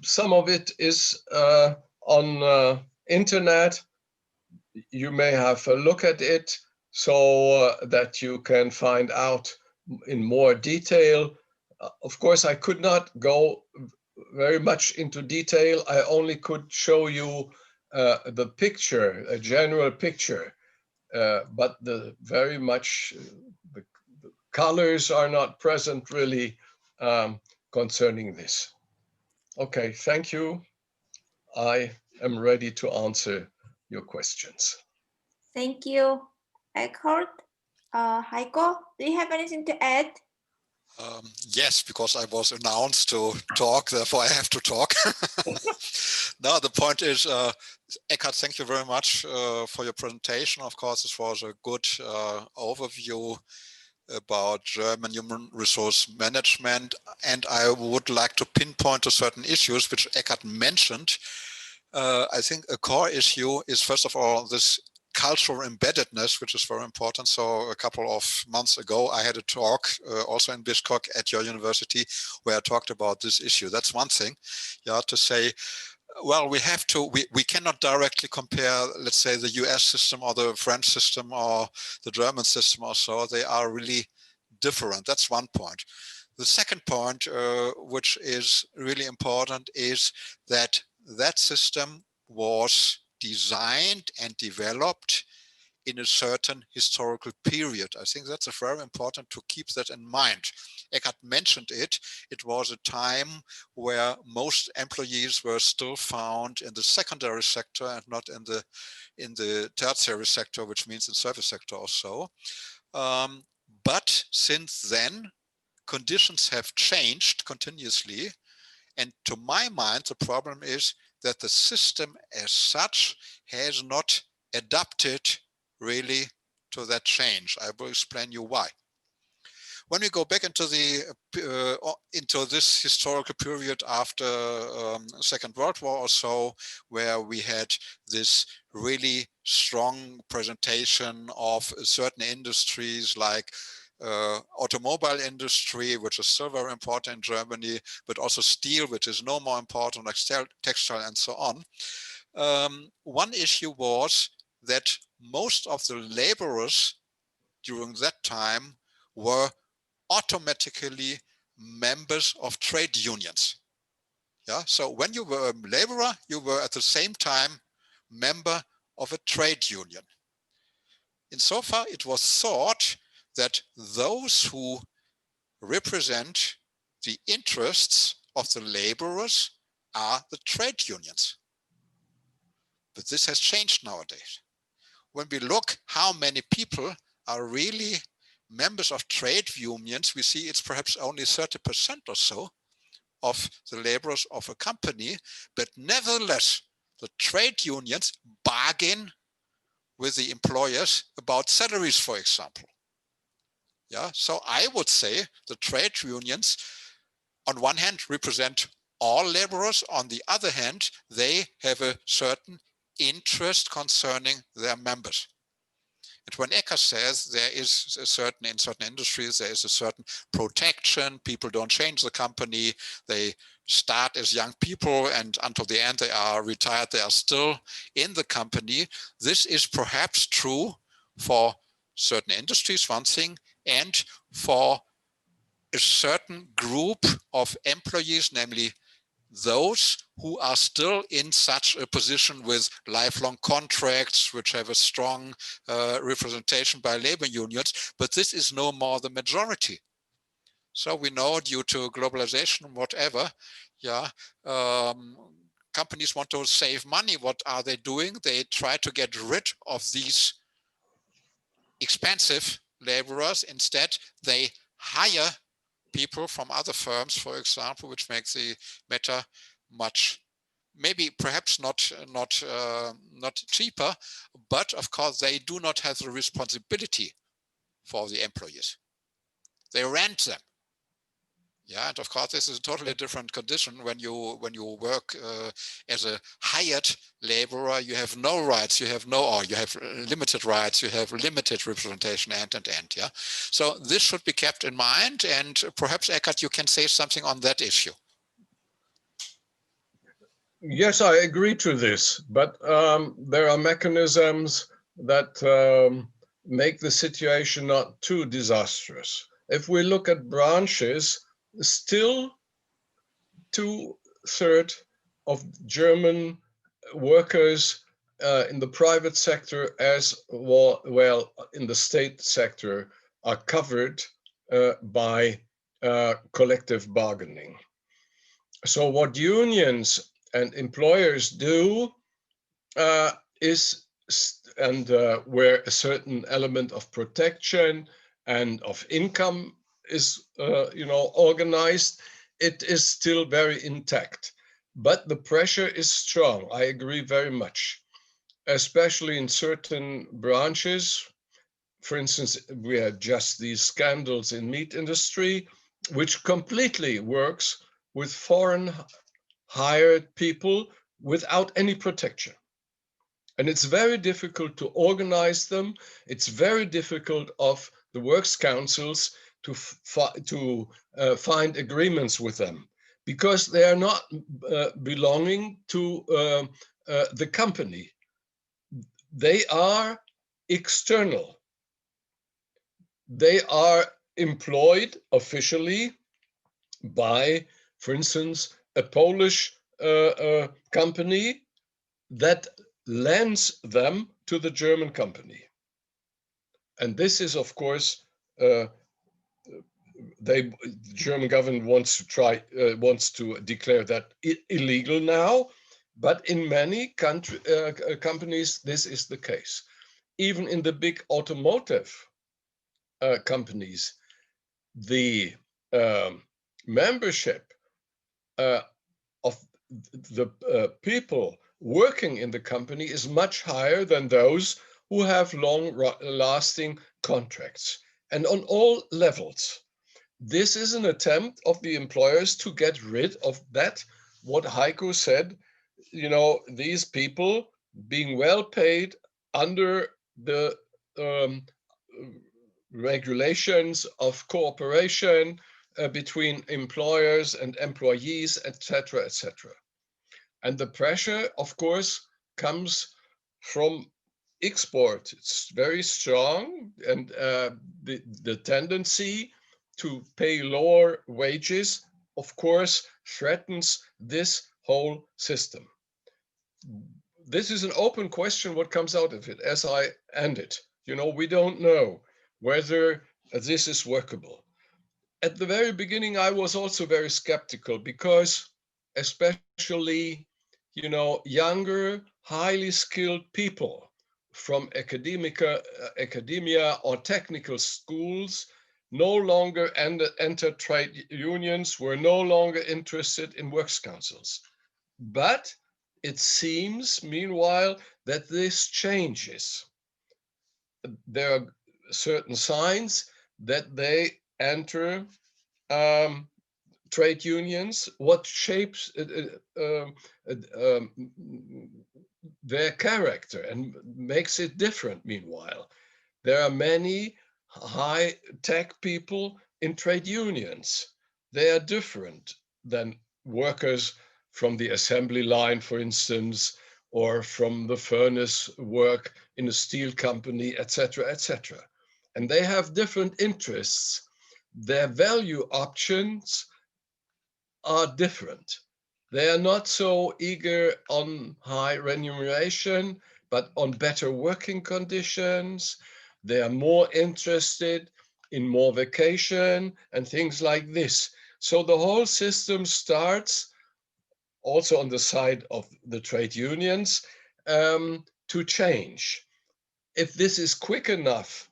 Some of it is on internet. You may have a look at it so that you can find out in more detail. Of course, I could not go very much into detail. I only could show you the picture, a general picture, but the colors are not present really concerning this. Okay, thank you. I am ready to answer your questions. Thank you, Eckhard. Heiko, do you have anything to add? Yes, because I was announced to talk, therefore I have to talk. No, the point is, Eckhard, thank you very much for your presentation. Of course, this was a good overview about German human resource management, and I would like to pinpoint to certain issues which Eckhard mentioned. I think a core issue is, first of all, this cultural embeddedness, which is very important. So a couple of months ago, I had a talk also in Bishkek at your university where I talked about this issue. That's one thing, yeah, to say, well, we cannot directly compare, let's say, the US system or the French system or the German system or so. They are really different. That's one point. The second point, which is really important, is that that system was designed and developed in a certain historical period. I think that's very important to keep that in mind. Eckhard mentioned it. It was a time where most employees were still found in the secondary sector and not in the tertiary sector, which means in service sector or so. But since then, conditions have changed continuously. And to my mind, the problem is that the system as such has not adapted really to that change. I will explain you why. When we go back into this historical period after Second World War or so, where we had this really strong presentation of certain industries like automobile industry, which is still very important in Germany, but also steel, which is no more important, like textile and so on. One issue was that most of the laborers during that time were automatically members of trade unions. Yeah, so when you were a laborer, you were at the same time member of a trade union. Insofar, it was thought that those who represent the interests of the laborers are the trade unions. But this has changed nowadays. When we look how many people are really members of trade unions, we see it's perhaps only 30% or so of the laborers of a company, but nevertheless, the trade unions bargain with the employers about salaries, for example. Yeah, so I would say the trade unions, on one hand, represent all laborers. On the other hand, they have a certain interest concerning their members. And when Eckhard says there is a certain, in certain industries, there is a certain protection, people don't change the company, they start as young people and until the end they are retired, they are still in the company. This is perhaps true for certain industries, one thing, and for a certain group of employees, namely those who are still in such a position with lifelong contracts, which have a strong representation by labor unions, but this is no more the majority. So we know, due to globalization, whatever, yeah, companies want to save money. What are they doing? They try to get rid of these expensive laborers. Instead, they hire people from other firms, for example, which makes the matter much, maybe perhaps not cheaper, but of course they do not have the responsibility for the employees. They rent them. Yeah, and of course this is a totally different condition when you work as a hired laborer. You have no rights, you have limited rights, you have limited representation, and. Yeah, so this should be kept in mind, and perhaps Eckhard, you can say something on that issue. Yes, I agree to this, but there are mechanisms that make the situation not too disastrous. If we look at branches, still 2/3 of German workers in the private sector as well in the state sector are covered by collective bargaining. So what unions and employers do is, and where a certain element of protection and of income is organized, it is still very intact. But the pressure is strong. I agree very much, especially in certain branches. For instance, we had just these scandals in meat industry, which completely works with foreign hired people without any protection. And it's very difficult to organize them. It's very difficult of the works councils to find agreements with them, because they are not belonging to the company. They are external. They are employed officially by, for instance, a Polish company that lends them to the German company. And this is, of course, the German government wants to declare that illegal now, but in many companies this is the case. Even in the big automotive companies, the membership of the people working in the company is much higher than those who have long-lasting contracts, and on all levels. This is an attempt of the employers to get rid of that, what Heiko said, these people being well paid under the regulations of cooperation between employers and employees, etc., etc. And the pressure, of course, comes from export. It's very strong, and the tendency to pay lower wages, of course, threatens this whole system. This is an open question what comes out of it as I end it. We don't know whether this is workable. At the very beginning, I was also very skeptical, because especially, younger, highly skilled people from academia or technical schools no longer entered trade unions, were no longer interested in works councils. But it seems, meanwhile, that this changes. There are certain signs that they enter trade unions, what shapes their character and makes it different. Meanwhile, there are many high-tech people in trade unions. They are different than workers from the assembly line, for instance, or from the furnace work in a steel company, etc., etc. And they have different interests. Their value options are different. They are not so eager on high remuneration, but on better working conditions. They are more interested in more vacation and things like this. So the whole system starts also on the side of the trade unions to change. If this is quick enough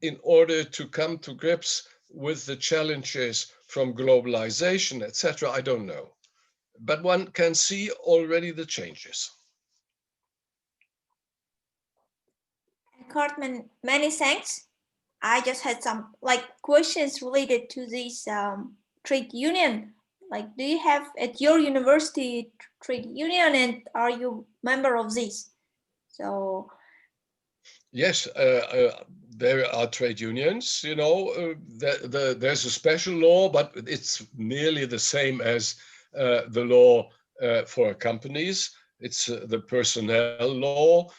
in order to come to grips with the challenges from globalization, etc., I don't know. But one can see already the changes. Cartman, many thanks. I just had some questions related to this trade union. Like, do you have at your university trade union, and are you member of this? So yes, there are trade unions. You know, there's a special law, but it's nearly the same as the law for companies. It's the personnel law.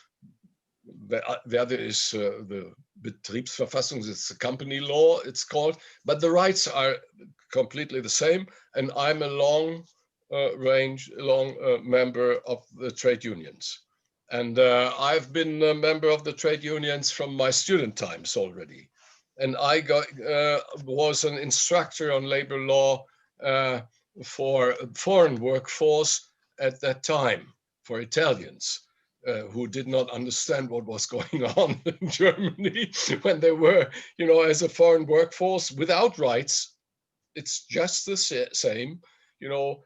The other is the Betriebsverfassung, it's the company law, it's called, but the rights are completely the same. And I'm a long member of the trade unions. And I've been a member of the trade unions from my student times already. And I was an instructor on labor law for foreign workforce at that time, for Italians. Who did not understand what was going on in Germany when they were, you know, as a foreign workforce without rights. It's just the same. You know,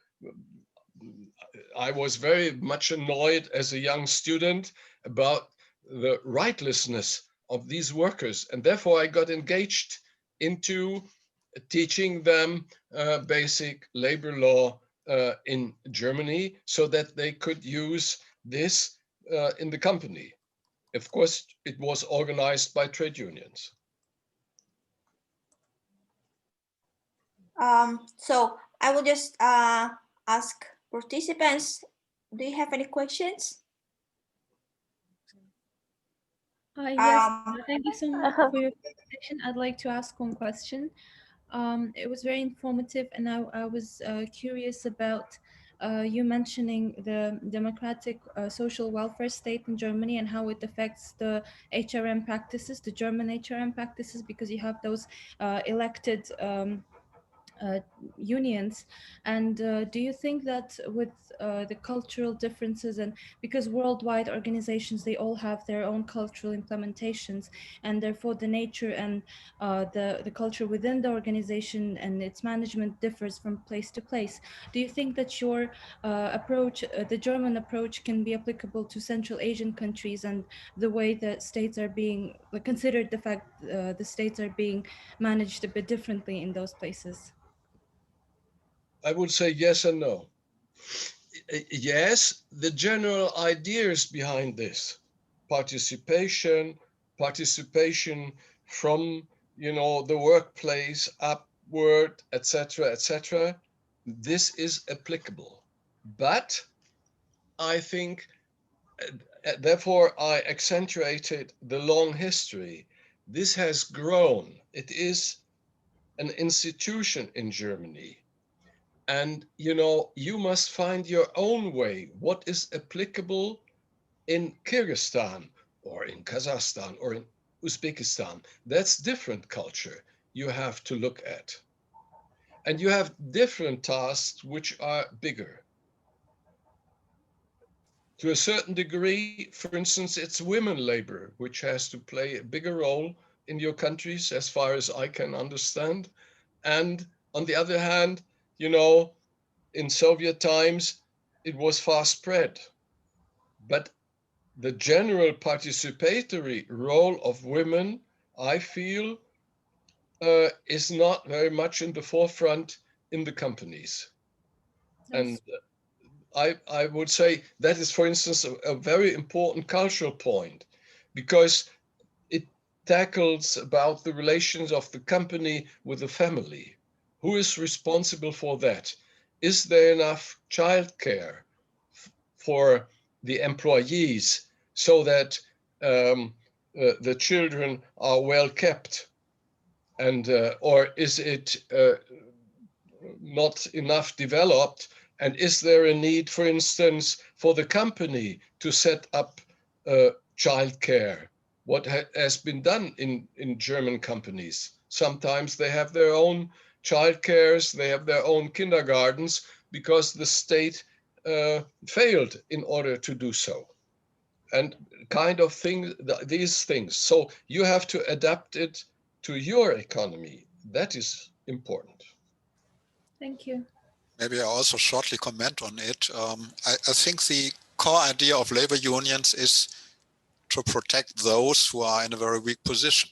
I was very much annoyed as a young student about the rightlessness of these workers. And therefore I got engaged into teaching them basic labor law in Germany so that they could use this in the company. Of course, it was organized by trade unions. So I will just ask participants, do you have any questions? Yes, thank you so much for your presentation. I'd like to ask one question. It was very informative, and I was curious about you mentioning the democratic social welfare state in Germany and how it affects the HRM practices, the German HRM practices, because you have those elected unions. And do you think that with the cultural differences, and because worldwide organizations, they all have their own cultural implementations, and therefore the nature and the culture within the organization and its management differs from place to place, do you think that your approach, the German approach, can be applicable to Central Asian countries and the way that states are being considered, the fact the states are being managed a bit differently in those places? I would say yes and no. Yes, the general ideas behind this, participation from, you know, the workplace upward, etc., etc. This is applicable, but I think, therefore, I accentuated the long history. This has grown. It is an institution in Germany. And, you know, you must find your own way. What is applicable in Kyrgyzstan or in Kazakhstan or in Uzbekistan? That's different culture you have to look at. And you have different tasks which are bigger. To a certain degree, for instance, it's women labor, which has to play a bigger role in your countries, as far as I can understand. And on the other hand, you know, in Soviet times, it was far spread. But the general participatory role of women, I feel, is not very much in the forefront in the companies. And I would say that is, for instance, a very important cultural point, because it tackles about the relations of the company with the family. Who is responsible for that? Is there enough childcare for the employees so that the children are well kept? And or is it not enough developed? And is there a need, for instance, for the company to set up childcare? What has been done in German companies? Sometimes they have their own childcares, they have their own kindergartens, because the state failed in order to do so. And kind of these things. So you have to adapt it to your economy. That is important. Thank you. Maybe I also shortly comment on it. I think the core idea of labor unions is to protect those who are in a very weak position.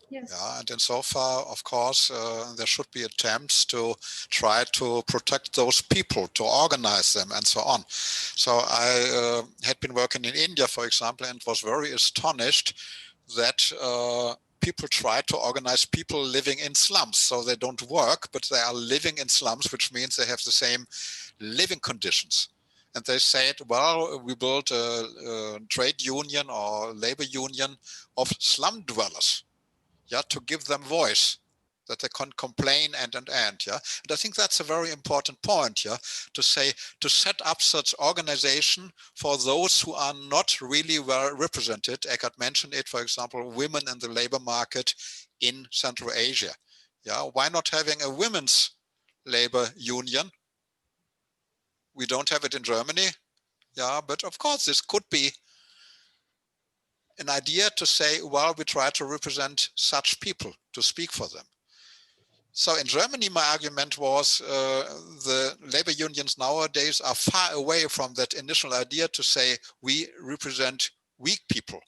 Yes. Yeah, and insofar, of course, there should be attempts to try to protect those people, to organize them, and so on. So I had been working in India, for example, and was very astonished that people try to organize people living in slums. So they don't work, but they are living in slums, which means they have the same living conditions. And they said, well, we built a trade union or labor union of slum dwellers. Yeah, to give them voice, that they can complain and. Yeah, and I think that's a very important point. Yeah, to say, to set up such organization for those who are not really well represented. Eckhard mentioned it, for example, women in the labor market in Central Asia. Yeah, why not having a women's labor union? We don't have it in Germany. Yeah, but of course this could be an idea to say, well, we try to represent such people, to speak for them. So in Germany, my argument was the labor unions nowadays are far away from that initial idea to say we represent weak people.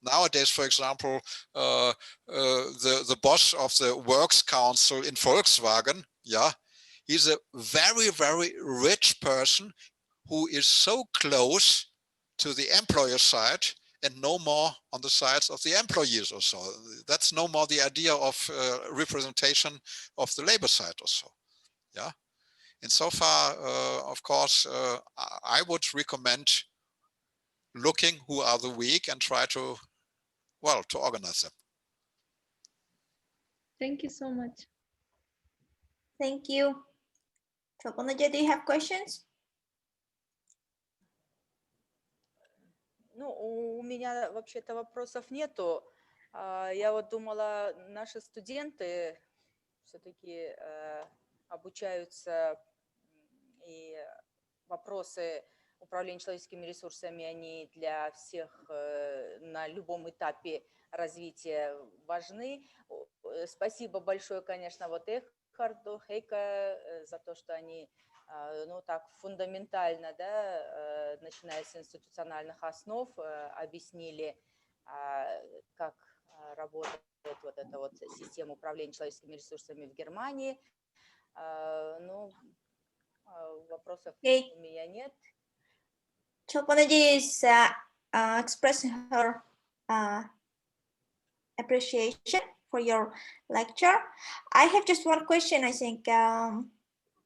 Nowadays, for example, the boss of the Works Council in Volkswagen, yeah, he's a very, very rich person who is so close to the employer side and no more on the sides of the employees or so. That's no more the idea of representation of the labor side or so. Yeah. And so far, of course, I would recommend looking who are the weak and try to, well, to organize them. Thank you so much. Thank you. Chokonaja, do you have questions? Ну, у меня вообще-то вопросов нету. Я вот думала, наши студенты все-таки обучаются, и вопросы управления человеческими ресурсами, они для всех на любом этапе развития важны. Спасибо большое, конечно, вот Экхарду, Хейка за то, что они ну, так фундаментально, да, начиная с институциональных основ, объяснили, как работает вот эта вот система управления человеческими ресурсами в Германии. Ну, вопросов у меня нет. Chokonaji is expressing her appreciation for your lecture. I have just one question. I think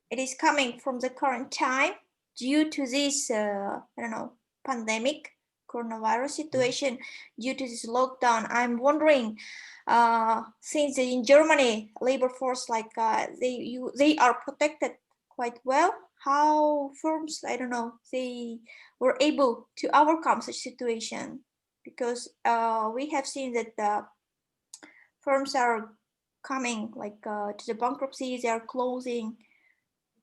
it is coming from the current time due to this, I don't know, pandemic, coronavirus situation, due to this lockdown. I'm wondering, since in Germany, labor force, like they are protected quite well, how firms, I don't know, they were able to overcome such situation, because we have seen that firms are coming like to the bankruptcy, they are closing.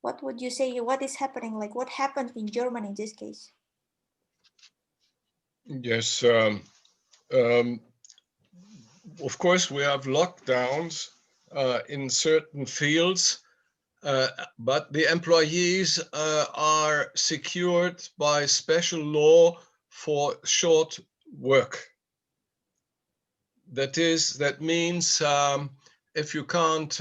What would you say, what is happening, like what happened in Germany in this case? Yes, of course we have lockdowns in certain fields, but the employees are secured by special law for short work. That means if you can't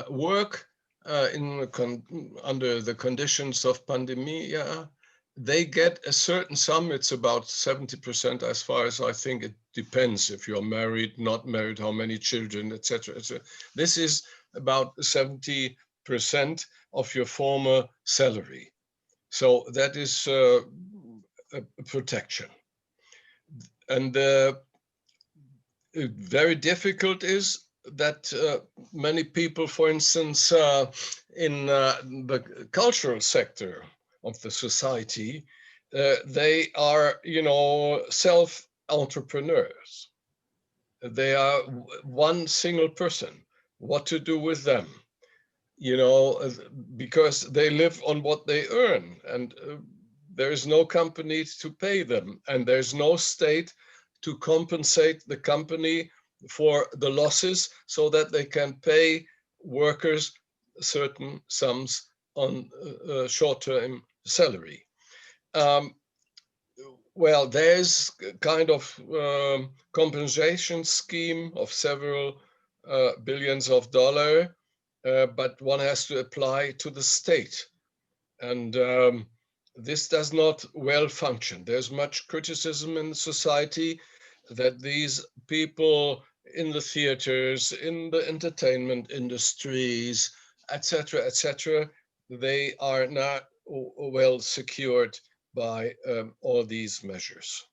work under the conditions of pandemia, they get a certain sum. It's about 70%, as far as I think. It depends if you're married, not married, how many children, etc. This is about 70% of your former salary. So that is a protection. And very difficult is that many people, for instance, in the cultural sector of the society, they are, self-entrepreneurs. They are one single person. What to do with them? Because they live on what they earn, and there is no company to pay them, and there's no state to compensate the company for the losses so that they can pay workers certain sums on short-term salary. Well, there's kind of compensation scheme of several billions of dollars, but one has to apply to the state. And this does not well function. There's much criticism in society that these people in the theaters, in the entertainment industries, etc., they are not well secured by all these measures.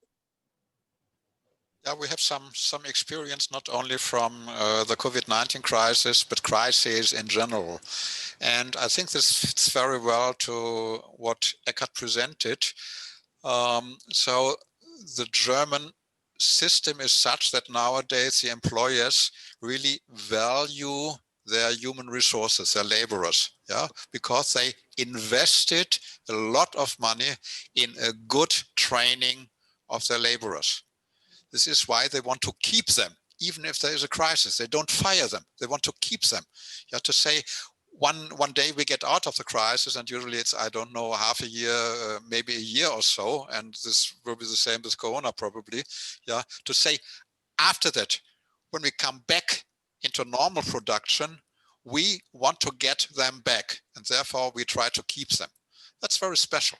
Yeah, we have some experience not only from the COVID-19 crisis, but crises in general. And I think this fits very well to what Eckhard presented. So the German system is such that nowadays the employers really value their human resources, their laborers, yeah, because they invested a lot of money in a good training of their laborers. This is why they want to keep them, even if there is a crisis. They don't fire them. They want to keep them. You have to say, one day we get out of the crisis, and usually it's, I don't know, half a year, maybe a year or so, and this will be the same with Corona probably. Yeah, to say after that, when we come back into normal production, we want to get them back, and therefore we try to keep them. That's very special.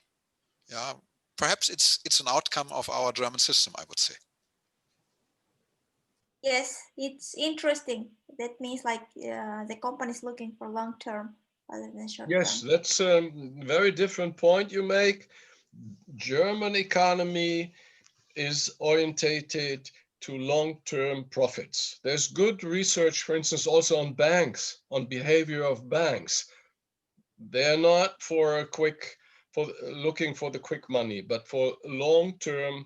Yeah, perhaps it's an outcome of our German system, I would say. Yes, it's interesting. That means like the company is looking for long term rather than short term. Yes, that's a very different point you make. German economy is orientated to long-term profits. There's good research, for instance, also on banks, on behavior of banks. They're not for looking for the quick money, but for long-term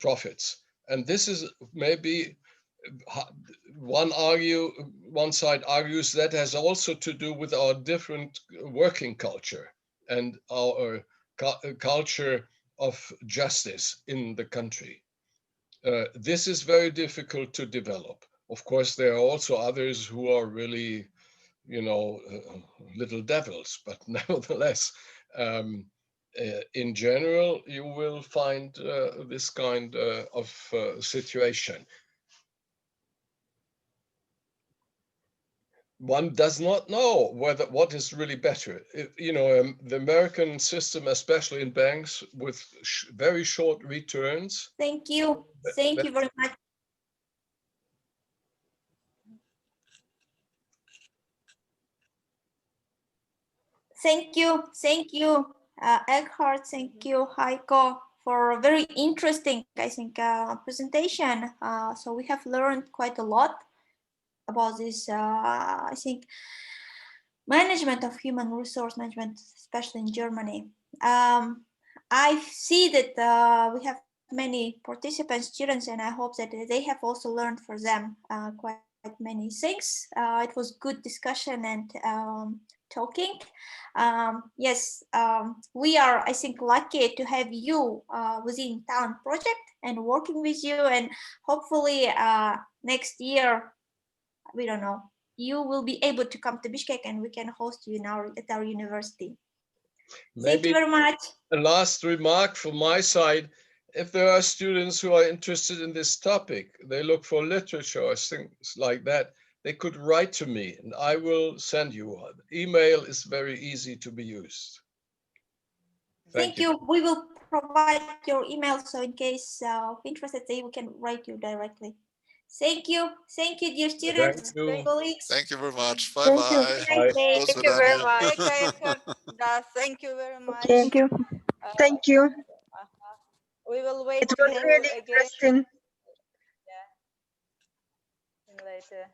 profits. And this is maybe one side argues that has also to do with our different working culture and our culture of justice in the country. This is very difficult to develop. Of course, there are also others who are really, little devils, but nevertheless, in general, you will find this kind of situation. One does not know what is really better. The American system, especially in banks with very short returns. Thank you. Thank you very much. Thank you, Eckhard. Thank you, Heiko, for a very interesting, I think, presentation. So we have learned quite a lot about this, I think, management of human resource management, especially in Germany. I see that we have many participants, students, and I hope that they have also learned for them quite many things. It was good discussion and talking. Yes, we are, I think, lucky to have you within Talent Project and working with you, and hopefully next year, we don't know, you will be able to come to Bishkek and we can host you at our university. Maybe thank you very much. A last remark from my side. if there are students who are interested in this topic, they look for literature or things like that, they could write to me and I will send you one. Email is very easy to be used. Thank you. We will provide your email, so in case of interested, they can write you directly. Thank you. Thank you, dear students, colleagues. Thank you very much. Thank you. Bye-bye. Thank you very much. Thank you very much. Thank you. Thank you. We will wait It to was hear really you again. interesting. Later.